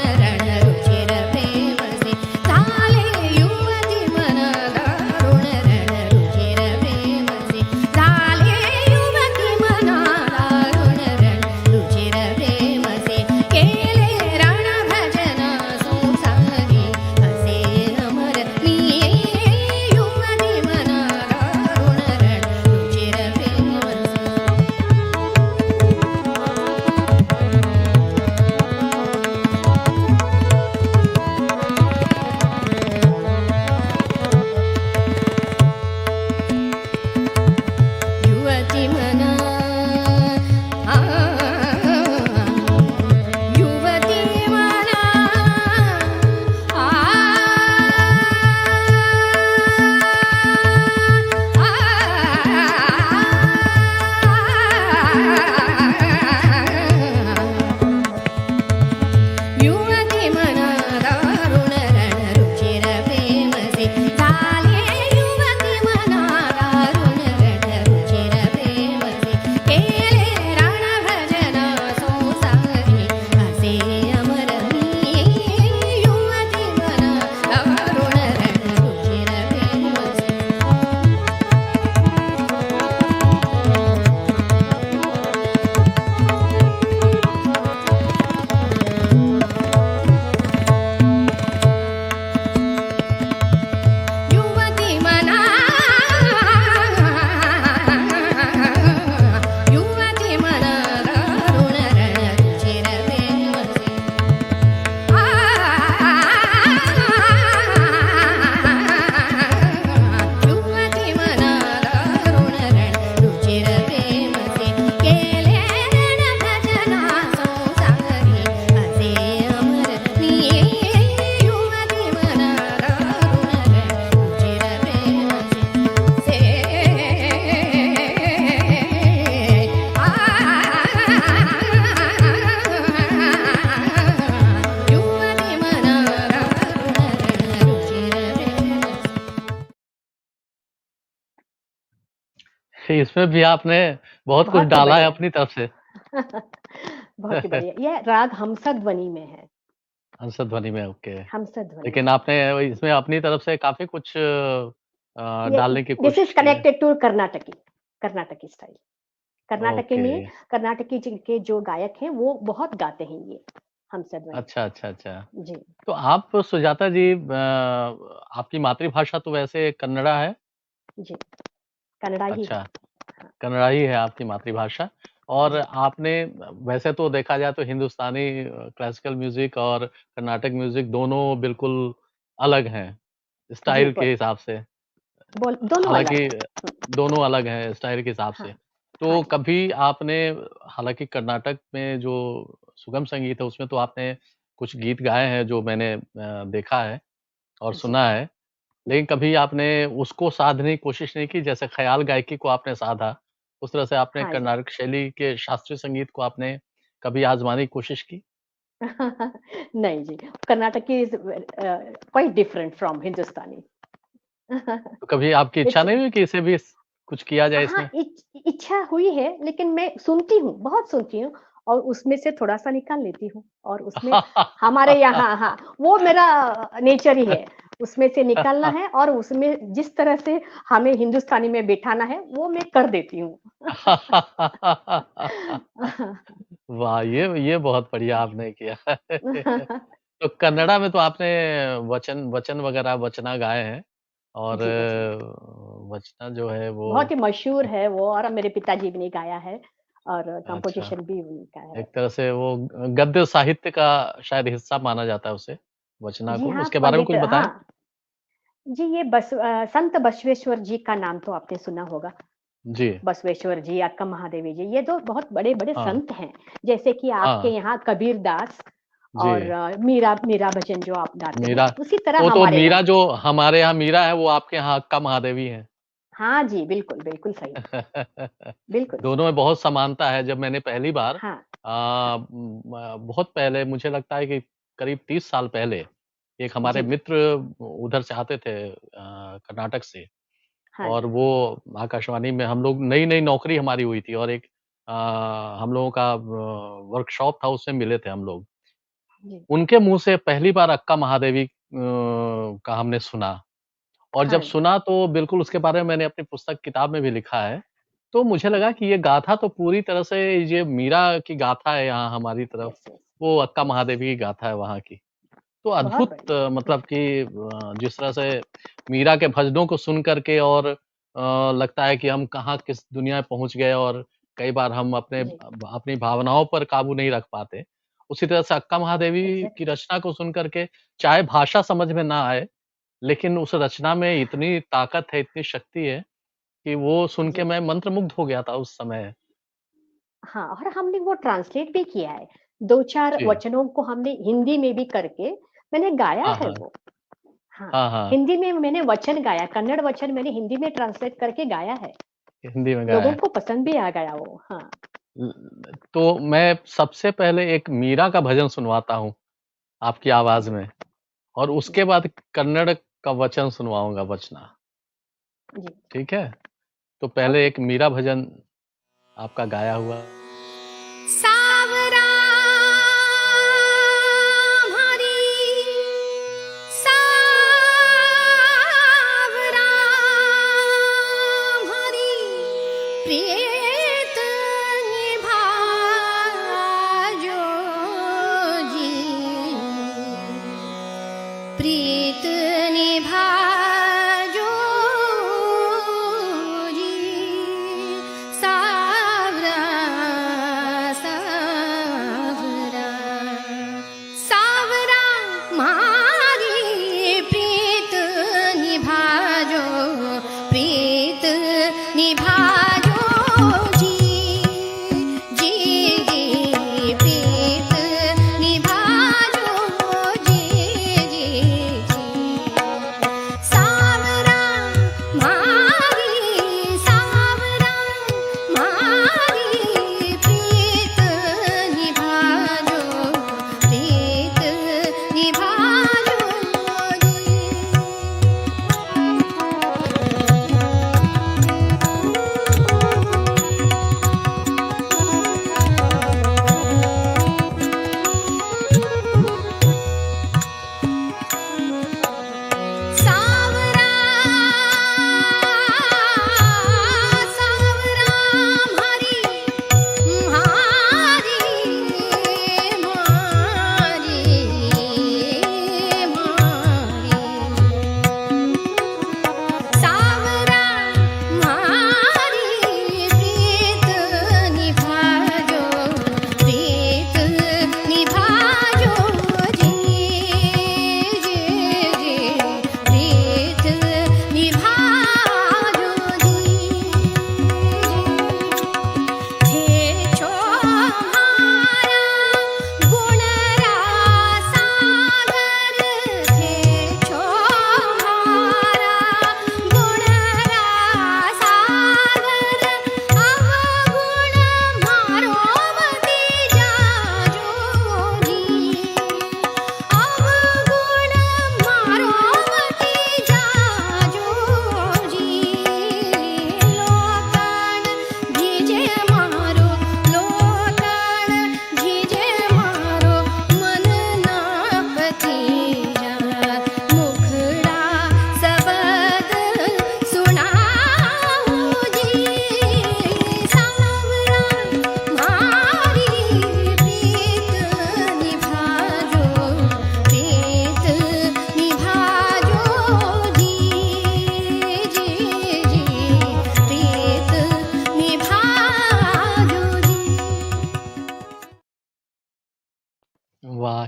इसमें भी आपने बहुत कुछ बहुत ही डाला है बढ़िया। अपनी तरफ से। बहुत ही बढ़िया। ये राग हमसध्वनि में है। हंसध्वनि में, ओके। हमसध्वनि लेकिन में। आपने इसमें अपनी तरफ से काफ़ी कुछ ये डालने की दिस इज़ कोशिश की है। Connected to Karnataki style. Karnataki okay. में कर्नाटकी जी के जो गायक हैं वो बहुत गाते हैं ये हमसध्वनि। अच्छा, अच्छा, अच्छा। जी। तो आप सुजाता जी आपकी मातृभाषा तो वैसे कन्नड़ा है? जी, कन्नड़ा ही है। अच्छा, कन्नड़ा ही है आपकी मातृभाषा और जी। आपने वैसे तो देखा जाए तो हिंदुस्तानी क्लासिकल म्यूज़िक और कर्नाटक म्यूज़िक दोनों बिल्कुल अलग हैं, जी, स्टाइल के हिसाब से। बोल दोनों अलग हालाँकि हैं। दोनों अलग हैं स्टाइल के हिसाब हाँ, से। हाँ तो जी। कभी आपने हालाँकि कर्नाटक में जो सुगम संगीत है उसमें तो आपने कुछ गीत गाए हैं जो मैंने देखा है और जी। सुना है। लेकिन कभी आपने उसको साधने की कोशिश नहीं की जैसे ख़याल गायकी को आपने साधा, उस तरह से आपने हाँ जी। कर्नाटक शैली के शास्त्रीय संगीत को आपने कभी आज़माने की कोशिश की? नहीं जी, Karnataki is quite different from Hindustani. तो कभी आपकी इच्छा इट्स नहीं हुई कि इसे भी कुछ किया जाए हाँ, इसमें? इच्छा हुई है लेकिन मैं सुनती हूँ, बहुत सुनती हूँ और उसमें से थोड़ा-सा निकाल लेती हूँ और उसमें हमारे यहाँ हाँ, वो मेरा नेचर ही है। उसमें से निकालना है और उसमें जिस तरह से हमें हिंदुस्तानी में बिठाना है, वो मैं कर देती हूँ। वाह! ये बहुत बढ़िया आपने किया। तो कन्नड़ा में तो आपने वचन वचन वगैरह वचना गाए हैं और जी, वचना। वचना जो है वो बहुत ही मशहूर है वो और मेरे पिताजी भी ने गाया है और अच्छा, कंपोज़िशन भी उनका है। एक तरह से वो गद्य साहित्य का शायद हिस्सा माना जाता है उसे, वचना जी को। हाँ, उसके बारे में पंडित कुछ बताएँ? हाँ, जी ये संत बसवेश्वर जी का नाम तो आपने सुना होगा। जी, बसवेश्वर जी, अक्का महादेवी जी, ये तो बहुत बड़े-बड़े हाँ, संत हैं। जैसे कि आपके हाँ, यहाँ कबीर दास और जी, मीरा मीरा भजन जो आप गाते हैं, मीरा उसी तरह तो हमारे मीरा यहाँ जो हमारे यहाँ मीरा है, वो आपके यहाँ अक्का महादेवी हैं। हाँ जी, बिल्कुल, बिल्कुल सही, बिल्कुल दोनों सही। में बहुत समानता है। जब मैंने पहली बार हाँ, बहुत पहले मुझे लगता है कि करीब 30 साल पहले, एक हमारे जी, मित्र उधर से आते थे कर्नाटक से हाँ और जी, वो आकाशवाणी में हम लोग नई-नई नौकरी हमारी हुई थी और एक हम लोगों का वर्कशॉप था, उसमें मिले थे हम लोग। जी, उनके मुँह से पहली बार अक्का महादेवी का हमने सुना और जब हाँ जी, सुना तो बिल्कुल उसके बारे में मैंने अपनी पुस्तक किताब में भी लिखा है। तो मुझे लगा अच्छा, कि ये गाथा तो पूरी तरह से ये मीरा की गाथा है यहाँ हमारी तरफ, यस, यस, वो अक्का यस, महादेवी की गाथा है वहाँ की। तो बहुत अद्भुत बढ़िया। मतलब कि जिस तरह से मीरा के भजनों को सुन कर के और लगता है कि हम कहाँ किस दुनिया में पहुँच गए और कई बार हम जी, अपनी भावनाओं पर काबू नहीं रख पाते। उसी तरह से अक्का महादेवी की एग्ज़ैक्टली। रचना को सुन कर के चाहे भाषा समझ में ना आए, लेकिन उस रचना में इतनी ताकत है, इतनी शक्ति है कि वो सुन के जी, मैं मंत्रमुग्ध हो गया था उस समय। हाँ और हमने वो ट्रांसलेट भी किया है। 2-4 जी। वचनों को हमने हिंदी में भी करके मैंने गाया हाँ, है हाँ। वो। हाँ, हाँ, हाँ। हिंदी में मैंने वचन गाया, कन्नड़ वचन मैंने हिंदी में ट्रांसलेट करके गाया है। हिंदी में गाया लोगों है। को पसंद भी आ गया वो, हाँ। तो मैं सबसे पहले एक मीरा का भजन सुनवाता हूँ, आपकी आवाज़ जी, में और उसके जी, बाद कन्नड़ का वचन सुनवाऊँगा वचना, जी। ठीक है? तो पहले ओके। एक मीरा भजन आपका गाया हुआ सावरा हरी सावरा हरी प्रीत निभाजो जी प्रीत निभाजो जी सावरा सावरा सावरा मारी प्रीत निभाजो प्रीत निभाजो जी जी जी प्रीत निभाजो जी जी जी सावरा मारी सावरा मारी प्रीत निभाजो प्रीत निभाजो जी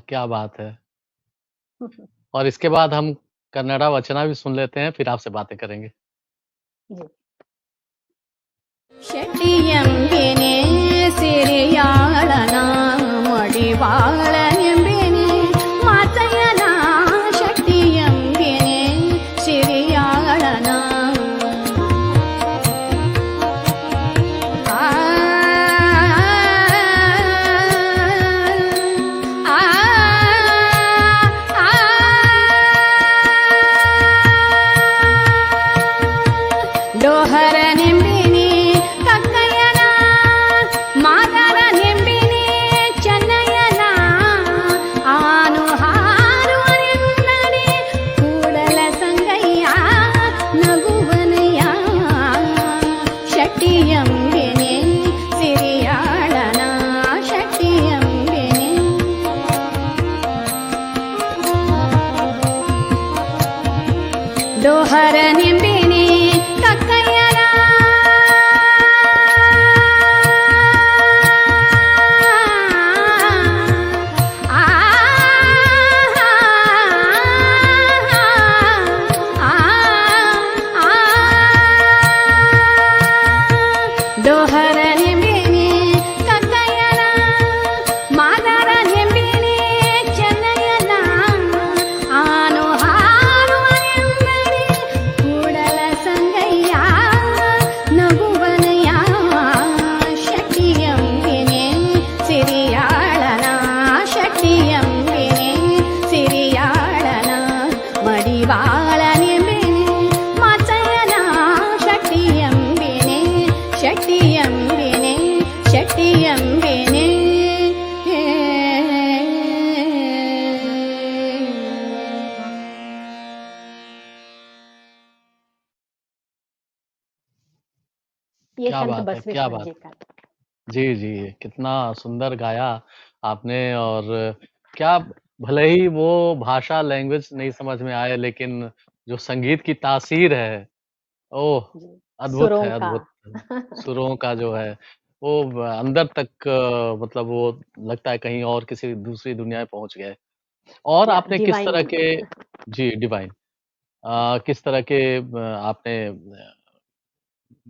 क्या बात है! और इसके बाद हम कन्नड़ा वचना भी सुन लेते हैं, फिर आपसे बातें करेंगे। जी। ಶೆಟ್ಟಿಯಂಬೆನೆ ಸಿರಿಯಾಳನ ಮಡಿವಾಳನೆಂಬೆನೆ ಮಾತಯ್ಯನ ಶೆಟ್ಟಿಯಂಬೆನೆ ಸಿರಿಯಾಳನ ಆ ಆ ಆ ಡೋಹರ ನೆಂಬಿನಿ ಕಕ್ಕಯ್ಯನ ಮಾದರ ನೆಂಬಿನಿ ಚೆನ್ನಯ್ಯನ ಆನು ಹಾರುವನೆನ್ನಡಿ ಕೂಡಲ ಸಂಗಯ್ಯ ನಗುವನಯ್ಯ ಶೆಟ್ಟಿಯಂಬೆನೆ ಸಿರಿಯಾಳನ ಶೆಟ್ಟಿಯಂಬೆನೆ ಡೋಹರ ನೆಂಬಿನಿ ಕಕ್ಕಯ್ಯನ ಆ ಡೋಹರ ನೆಂಬಿನಿ ಕಕ್ಕಯ್ಯನ ಮಾದರ ನೆಂಬಿನಿ ಚೆನ್ನಯ್ಯನ ಆನು ಹಾರುವನೆಂಬಡಿ ಕೂಡಲ ಸಂಗಯ್ಯ ನಗುವನಯ್ಯ ಶೆಟ್ಟಿಯಂಬೆನೆ ಸಿರಿಯಾಳನ ಶೆಟ್ಟಿಯಂಬೆನೆ ಸಿರಿಯಾಳನ ಮಡಿವಾಳನೆಂಬೆನೆ ಮಾಚಯ್ಯನ ಶೆಟ್ಟಿಯಂಬೆನೆ ಶೆಟ್ಟಿಯಂಬೆನೆ ಶೆಟ್ಟಿಯಂಬೆನೆ ये क्या संत बात है! क्या बसवेश्वर बात जी है! का। जी, जी, कितना सुंदर गाया आपने और क्या भले ही वो भाषा लैंग्वेज नहीं समझ में आए लेकिन जो संगीत की तासीर है, ओह! जी। अद्भुत सुरों है, का। अद्भुत। सुरों का जो है वो अंदर तक मतलब वो लगता है कहीं और किसी दूसरी दुनिया में पहुँच गए। और या आपने किस तरह डिवाइन। के जी, डिवाइन किस तरह के आपने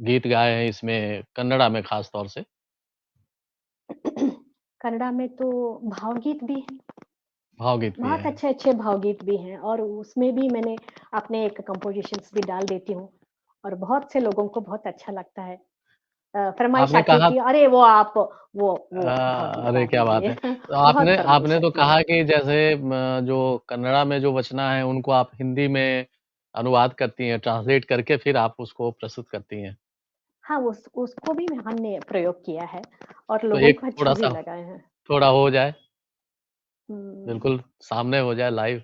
गीत गाए हैं इसमें कन्नड़ा में ख़ास तौर से? कन्नड़ा में तो भावगीत भी हैं, भावगीत भी बहुत हैं। अच्छे-अच्छे भावगीत भी हैं और उसमें भी मैंने अपने एक कंपोज़िशंस भी डाल देती हूँ और बहुत से लोगों को बहुत अच्छा लगता है। फरमाइश आपने आती है कहा कि अरे वो आप वो भावगीत गा अरे क्या बात दीजिए। है! तो बहुत आपने फरमाइश आपने तो आती है। कहा कि जैसे जो कन्नड़ा में जो वचना है उनको आप हिंदी में अनुवाद करती हैं, ट्रांसलेट करके फिर आप उसको प्रस्तुत करती हैं। हाँ, उसको भी हमने प्रयोग किया है और तो लोगों एक को अच्छा भी थोड़ा-सा लगा है। थोड़ा हो जाए, हुँ। बिल्कुल सामने हो जाए लाइव।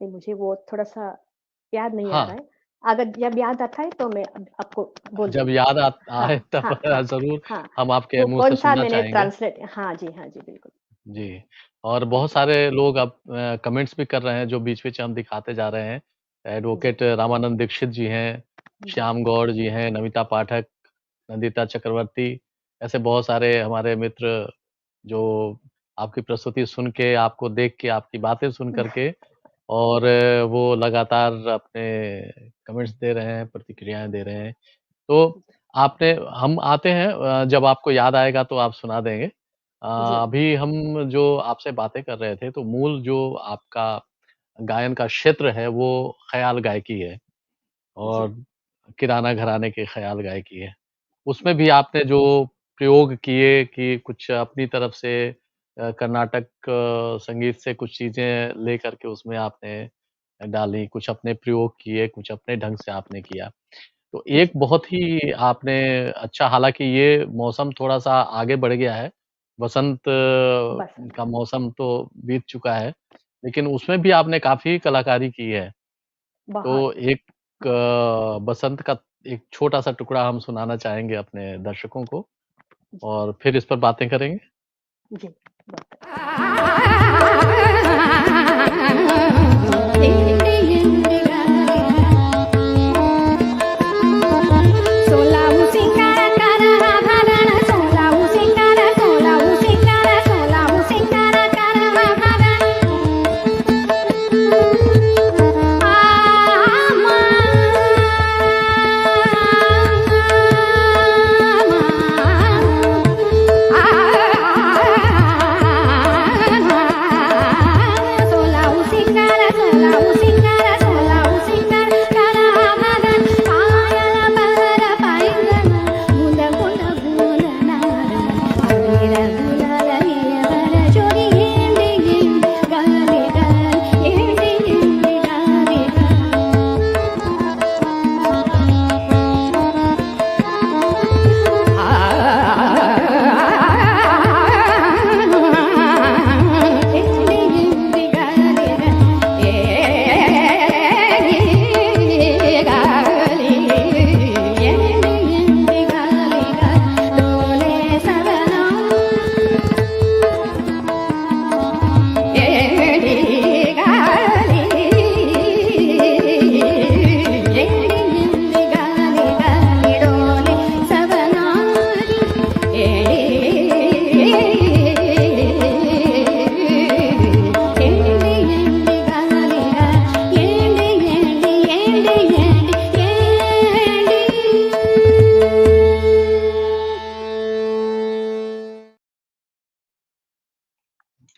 नहीं, मुझे वो थोड़ा-सा याद नहीं आ हाँ। रहा है। अगर जब याद आता है तो मैं आपको बोल जब दूँगी। याद हाँ, आए तब हाँ, हाँ, ज़रूर हाँ। हम आपके वो मुँह से कौन-सा सुनना मैंने चाहेंगे। ट्रांसलेट हाँ जी, बिल्कुल। जी, और बहुत सारे लोग अब कमेंट्स भी कर रहे हैं जो बीच-बीच हम दिखाते जा रहे हैं। जी। एडवोकेट रामानंद दीक्षित जी हैं, जी। श्याम गौड़ जी हैं, नमिता पाठक, नंदिता चक्रवर्ती, ऐसे बहुत सारे हमारे मित्र जो आपकी प्रस्तुति सुन के, आपको देख के, आपकी बातें सुन कर के और वो लगातार अपने कमेंट्स दे रहे हैं, प्रतिक्रियाएँ दे रहे हैं। तो आपने हम आते हैं जब आपको याद आएगा तो आप सुना देंगे। जी। अभी हम जो आपसे बातें कर रहे थे, तो मूल जो आपका गायन का क्षेत्र है, वो ख़याल गायकी है जी। और किराना घराने की ख़याल गायकी है। उसमें भी आपने जो प्रयोग किए कि कुछ अपनी तरफ से कर्नाटक संगीत से कुछ चीज़ें लेकर के उसमें आपने डाली, कुछ अपने प्रयोग किए, कुछ अपने ढंग से आपने किया। तो एक बहुत ही आपने अच्छा हालाँकि ये मौसम थोड़ा-सा आगे बढ़ गया है, बसंत बसंत। का मौसम तो बीत चुका है, लेकिन उसमें भी आपने काफ़ी कलाकारी की है। तो बहुत। एक बसंत का एक छोटा-सा टुकड़ा हम सुनाना चाहेंगे अपने दर्शकों को जी। और फिर इस पर बातें करेंगे। जी, ತಿಂಡಿ ಎಂದಿಗಾರಿ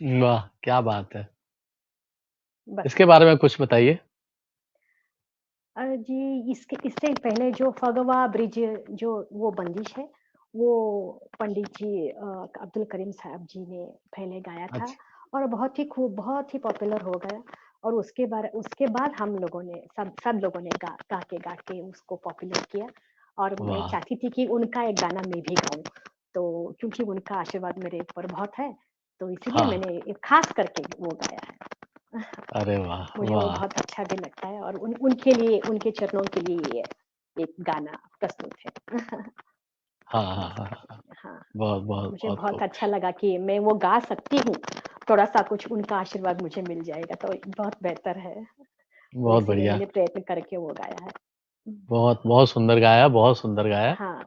वाह! क्या बात है। बस। इसके बारे में कुछ बताइए? जी, इससे पहले जो फगवा ब्रिज जो वो बंदिश है, वो पंडित जी अब्दुल करीम साहब जी ने पहले गाया था अच्छा, और बहुत ही पॉपुलर हो गया और उसके बाद हम लोगों ने सब लोगों ने गा के उसको पॉपुलर किया और मैं वाह! चाहती थी कि उनका एक गाना मैं भी गाऊँ। तो क्योंकि उनका आशीर्वाद मेरे ऊपर बहुत है, तो इसीलिए हाँ, मैंने एक खास करके वो गाया है। अरे वाह! मुझे वो वाह! बहुत अच्छा भी लगता है और उनके लिए उनके चरणों के लिए ये एक गाना प्रस्तुत है। हाँ, हाँ, हाँ, हाँ। हाँ, बहुत, बहुत, मुझे बहुत बहुत खूब। अच्छा लगा कि मैं वो गा सकती हूँ, थोड़ा-सा कुछ उनका आशीर्वाद मुझे मिल जाएगा तो बहुत बेहतर है। तो बहुत इसीलिए बढ़िया। मैंने प्रयत्न करके वो गाया है। बहुत, बहुत सुंदर गाया, बहुत सुंदर गाया। हाँ,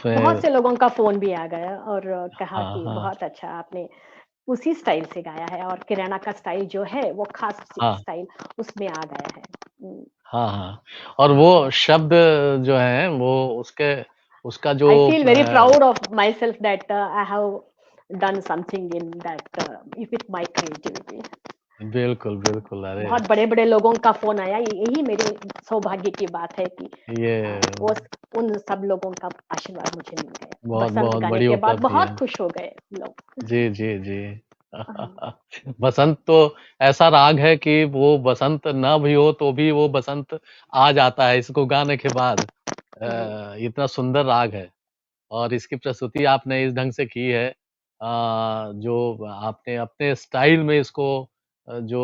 बहुत उसमें से लोगों का फ़ोन भी आ गया और कहा हाँ, कि हाँ, बहुत अच्छा आपने उसी स्टाइल से गाया है और किराना का स्टाइल जो है वो खास हाँ, स्टाइल उसमें आ गया है। हाँ, हाँ। और हाँ। वो शब्द जो हैं, वो उसके उसका जो I feel very proud of myself that I have done something in that with my creativity. बिल्कुल, बिल्कुल, अरे! बहुत बड़े-बड़े लोगों का फ़ोन आया, यही मेरे सौभाग्य की बात है कि ये वो उन सब लोगों का आशीर्वाद मुझे मिल गया। बहुत, बसंत बहुत गाने बड़ी के बाद उपलब्धि बहुत है। खुश हो गए लोग। जी, जी, जी। हाँ, बसंत तो ऐसा राग है कि वो बसंत ना भी हो तो भी वो बसंत आ जाता है इसको गाने के बाद। जी, इतना सुंदर राग है और इसकी प्रस्तुति आपने इस ढंग से की है जो आपने अपने स्टाइल में इसको जो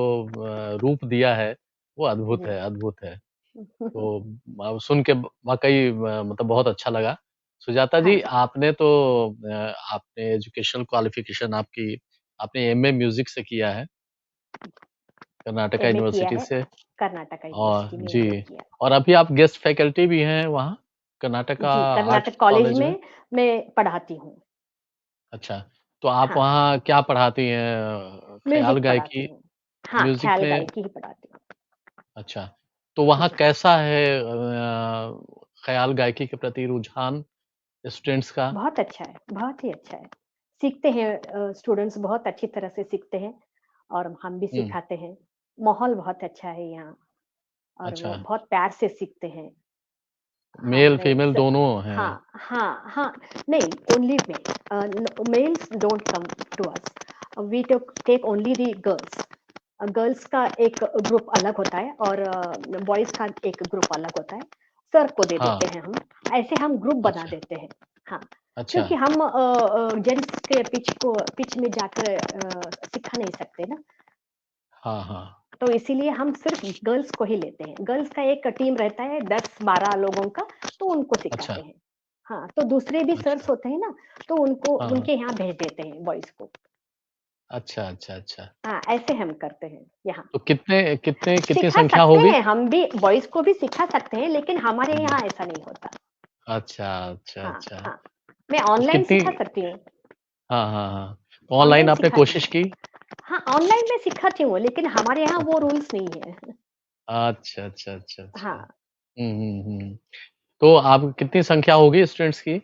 रूप दिया है, वो अद्भुत जी। है, अद्भुत है। तो सुन के वाक़ई मतलब बहुत अच्छा लगा। सुजाता हाँ जी, जी, आपने तो आपने एजुकेशनल क्वालिफ़िकेशन आपने एमए म्यूज़िक से किया है, कर्नाटका एमए किया यूनिवर्सिटी है, से कर्नाटका और यूनिवर्सिटी में एमए जी, किया। और अभी आप गेस्ट फैकल्टी भी हैं वहाँ, कर्नाटका जी, आर्ट कर्नाटक कॉलेज कॉलेज में? में मैं पढ़ाती हूँ। अच्छा, तो आप हाँ, वहाँ क्या पढ़ाती हैं ख़्याल म्यूज़िक पढ़ाती गायकी हूँ। हाँ, म्यूज़िक ख़्याल में? गायकी ही पढ़ाती हूँ। अच्छा, तो वहाँ जी। कैसा है ख़्याल गायकी के प्रति रुझान स्टूडेंट्स का? बहुत अच्छा है, बहुत ही अच्छा है। सीखते हैं स्टूडेंट्स बहुत अच्छी तरह से सीखते हैं और हम भी हुँ, सिखाते हैं। माहौल बहुत अच्छा है यहाँ और अच्छा, वो बहुत प्यार से सीखते हैं। मेल हमारे फीमेल स दोनों हैं। हाँ, हाँ, हाँ, नहीं only male males don't come to us. We take only the girls. Girls का एक ग्रुप अलग होता है और बॉयज़ का एक ग्रुप अलग होता है। सर को दे हाँ, देते हैं हम, ऐसे हम ग्रुप बना अच्छा, देते हैं। हाँ, अच्छा, क्योंकि हम जेंट्स के पिच में जाकर सिखा नहीं सकते ना, हाँ, हाँ, तो इसीलिए हम सिर्फ गर्ल्स को ही लेते हैं। गर्ल्स का एक टीम रहता है 10-12 लोगों का, तो उनको अच्छा, सिखाते हैं। हाँ, तो दूसरे भी अच्छा, सर्स होते हैं ना, तो उनको हाँ, हाँ, उनके यहाँ भेज देते हैं बॉयज़ को। अच्छा, अच्छा, अच्छा। हाँ, ऐसे हम करते हैं यहाँ। तो कितनी सिखा संख्या सकते होगी? हैं, हम भी बॉयज़ को भी सिखा सकते हैं, लेकिन हमारे जी, यहाँ ऐसा नहीं होता। अच्छा, अच्छा, हाँ, अच्छा। हाँ। मैं तो ऑनलाइन कितनी सिखा सकती हूँ, हाँ, हाँ, हाँ। तो ऑनलाइन ऑनलाइन आपने सिखाती कोशिश हूँ। की? हाँ, ऑनलाइन मैं सिखाती हूँ, लेकिन हमारे यहाँ वो अच्छा, रूल्स नहीं है। अच्छा, अच्छा, अच्छा, अच्छा। हाँ। हुँ, हुँ, हुँ। तो आप कितनी संख्या होगी स्टूडेंट्स की,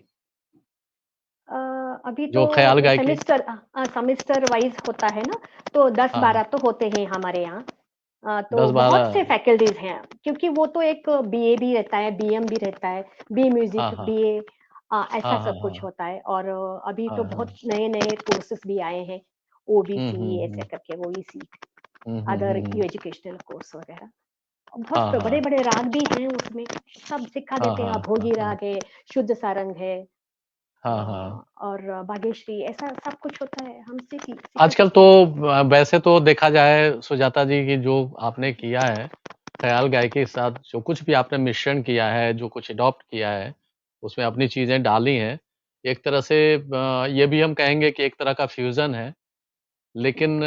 अ, अभी तो जो ख़्याल गायकी सेमेस्टर वाइज़ होता है ना, तो हाँ, 10-12 तो होते हैं हमारे यहाँ। तो बहुत से 10-12 फैकल्टीज़ हैं, क्योंकि वो तो एक बीए भी रहता है, बीएम भी रहता है, बी हाँ, म्यूज़िक, हाँ। बीए ऐसा हाँ, हाँ, सब कुछ हाँ। होता है और अभी हाँ, तो बहुत हाँ। नए-नए कोर्सेज़ भी आए हैं, हुँ, हुँ, ओबीसी ऐसे हुँ। करके ओईसी, हुँ, हुँ, अदर हुँ, हुँ। एजुकेशनल कोर्स वगैरह। हाँ, बहुत हाँ। बड़े-बड़े राग भी हैं उसमें, सब सिखा हाँ, देते हैं। हाँ, हाँ, अभोगी हाँ। राग है, शुद्ध सारंग है। हाँ, हाँ। और बागेश्वरी ऐसा सब कुछ होता है, हम सिखा आजकल देते तो हैं। वैसे तो देखा जाए सुजाता जी कि जो आपने किया है, ख़्याल गायकी के साथ जो कुछ भी आपने मिश्रण किया है, जो कुछ एडॉप्ट किया है, उसमें अपनी चीज़ें डाली हैं। एक तरह से ये भी हम कहेंगे कि एक तरह का फ्यूज़न है। लेकिन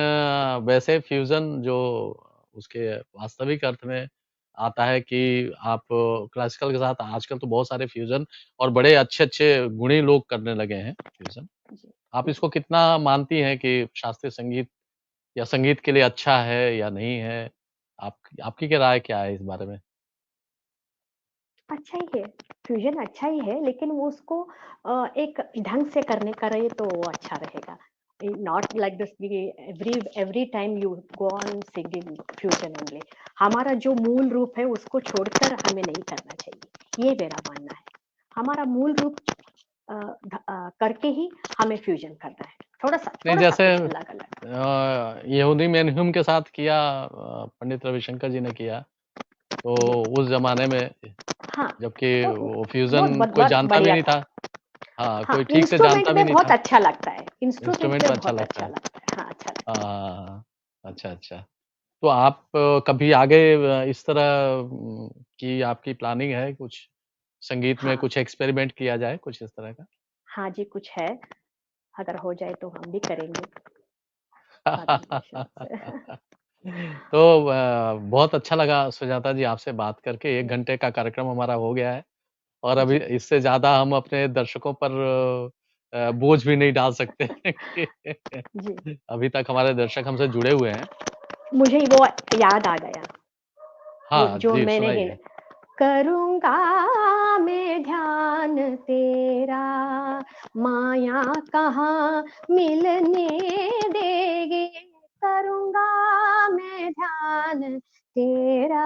वैसे फ्यूज़न जो उसके वास्तविक अर्थ में आता है कि आप क्लासिकल के साथ आजकल तो बहुत सारे फ्यूज़न और बड़े अच्छे-अच्छे गुणी लोग करने लगे हैं फ्यूज़न। जी, आप जी। इसको कितना मानती हैं कि शास्त्रीय संगीत या संगीत के लिए अच्छा है या नहीं है? आपकी क्या राय क्या है इस बारे में? अच्छा ही है, फ्यूज़न अच्छा ही है, लेकिन वो उसको एक ढंग से करने करे तो वो अच्छा रहेगा। not like this every time you go on singing fusion only. हमारा जो मूल रूप है उसको छोड़कर हमें नहीं करना चाहिए, ये मेरा मानना है। हमारा मूल रूप करके ही हमें फ्यूजन करना है, थोड़ा सा नहीं, थोड़ा जैसे सा कुछ अलग-अलग। यहूदी मेनह्यूम के साथ किया, पंडित रविशंकर जी ने किया, तो जी। उस जमाने में हाँ, जबकि तो वो फ्यूजन बहुत कोई जानता भी बढ़िया नहीं था। था। हाँ, हाँ, कोई ठीक से इंस्ट्रूमेंट जानता भी में नहीं बहुत था। अच्छा लगता है, इंस्ट्रूमेंट इंस्ट्रूमेंट में में अच्छा बहुत लगता अच्छा है। लगता है। हाँ, अच्छा लगता है। हाँ, अच्छा, अच्छा। तो आप कभी आगे इस तरह की आपकी प्लानिंग है कुछ संगीत में हाँ, कुछ एक्सपेरिमेंट किया जाए, कुछ इस तरह का? हाँ जी, कुछ है, अगर हो जाए तो हम भी करेंगे, कॉन्सेंट्रेशन से। तो बहुत अच्छा लगा सुजाता जी आपसे बात करके। 1 घंटे का कार्यक्रम हमारा हो गया है और अभी जी, इससे ज़्यादा हम अपने दर्शकों पर बोझ भी नहीं डाल सकते हैं कि जी। अभी तक हमारे दर्शक हमसे जुड़े हुए हैं। मुझे वो याद आ गया, वो हाँ जो जी, मैंने सुनाइए। करूँगा मैं ध्यान तेरा, माया कहाँ मिलने देगी, करूँगा मैं ध्यान तेरा,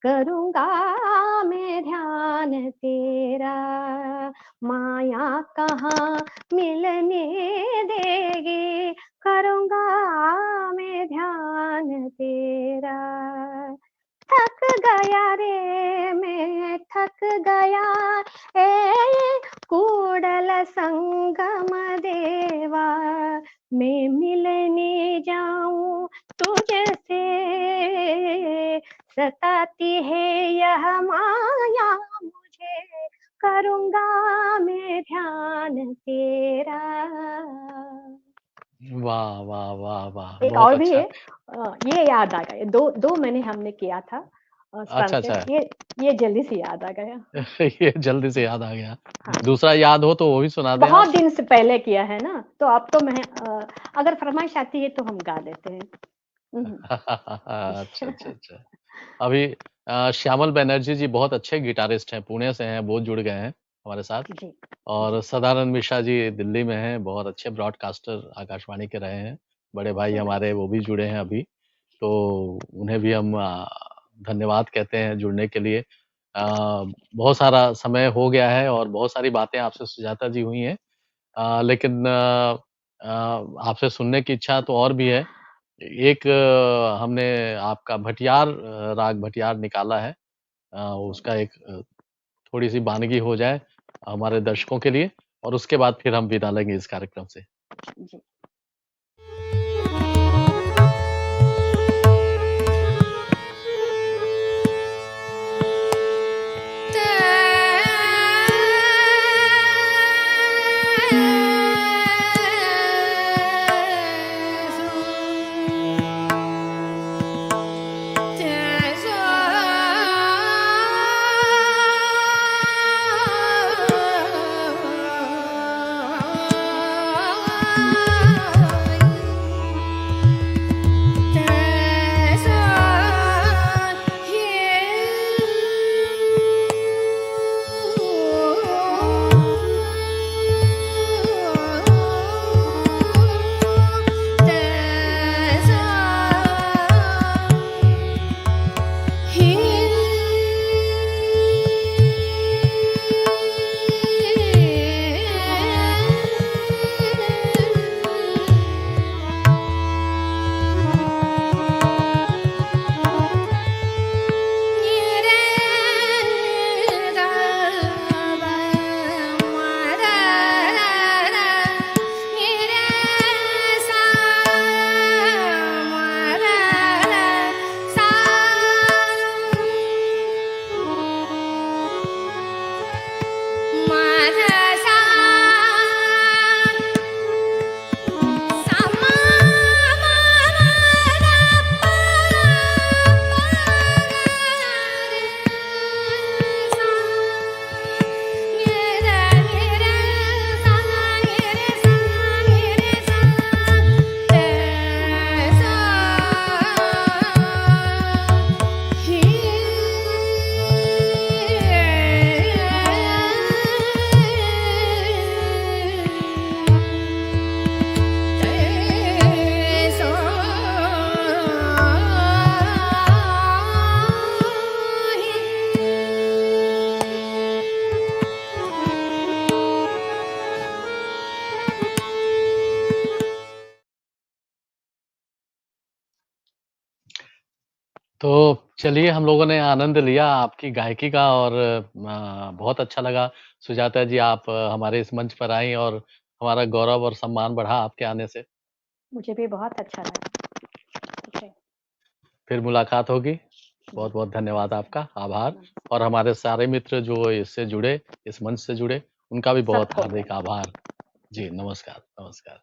करूँगा मैं ध्यान तेरा, माया कहाँ मिलने देगी, करूँगा मैं ध्यान तेरा। थक गया रे मैं थक गया, ए कूड़ल संगम देवा, मैं मिलने जाऊं तुझसे, सताती है यह माया मुझे, करूँगा मैं ध्यान तेरा। वाह, वाह, वाह, वाह! एक बहुत और भी अच्छा। है, ये याद आ गया, दो मैंने हमने किया था अच्छा, अच्छा। सनसेट, ये जल्दी से याद आ गया। ये जल्दी से याद आ गया। हाँ, दूसरा याद हो तो वो भी सुना दें बहुत आप। दिन से पहले किया है ना, तो अब तो मैं अगर फरमाइश आती है तो हम गा देते हैं। अच्छा, अच्छा, अच्छा। अभी श्यामल बनर्जी जी बहुत अच्छे गिटारिस्ट हैं, पुणे से हैं, वो जुड़ गए हैं हमारे साथ। जी, और जी, सदानंद मिश्रा जी दिल्ली में हैं, बहुत अच्छे ब्रॉडकास्टर आकाशवाणी के रहे हैं। बड़े भाई हमारे वो भी जुड़े हैं अभी, तो उन्हें भी हम धन्यवाद कहते हैं जुड़ने के लिए। बहुत सारा समय हो गया है और बहुत सारी बातें आपसे सुजाता जी हुई हैं। लेकिन आपसे सुनने की इच्छा तो और भी है। एक हमने आपका भटियार राग भटियार निकाला है। उसका एक थोड़ी-सी बानगी हो जाए हमारे दर्शकों के लिए और उसके बाद फिर हम विदा लेंगे इस कार्यक्रम से। जी। तो चलिए, हम लोगों ने आनंद लिया आपकी गायकी का और बहुत अच्छा लगा। सुजाता जी, आप हमारे इस मंच पर आईं और हमारा गौरव और सम्मान बढ़ा आपके आने से। मुझे भी बहुत अच्छा लगा। ओके। फिर मुलाकात होगी। बहुत-बहुत धन्यवाद आपका, आभार। और हमारे सारे मित्र जो इससे जुड़े, इस मंच से जुड़े, उनका भी बहुत सबको हार्दिक आभार। जी, नमस्कार, नमस्कार।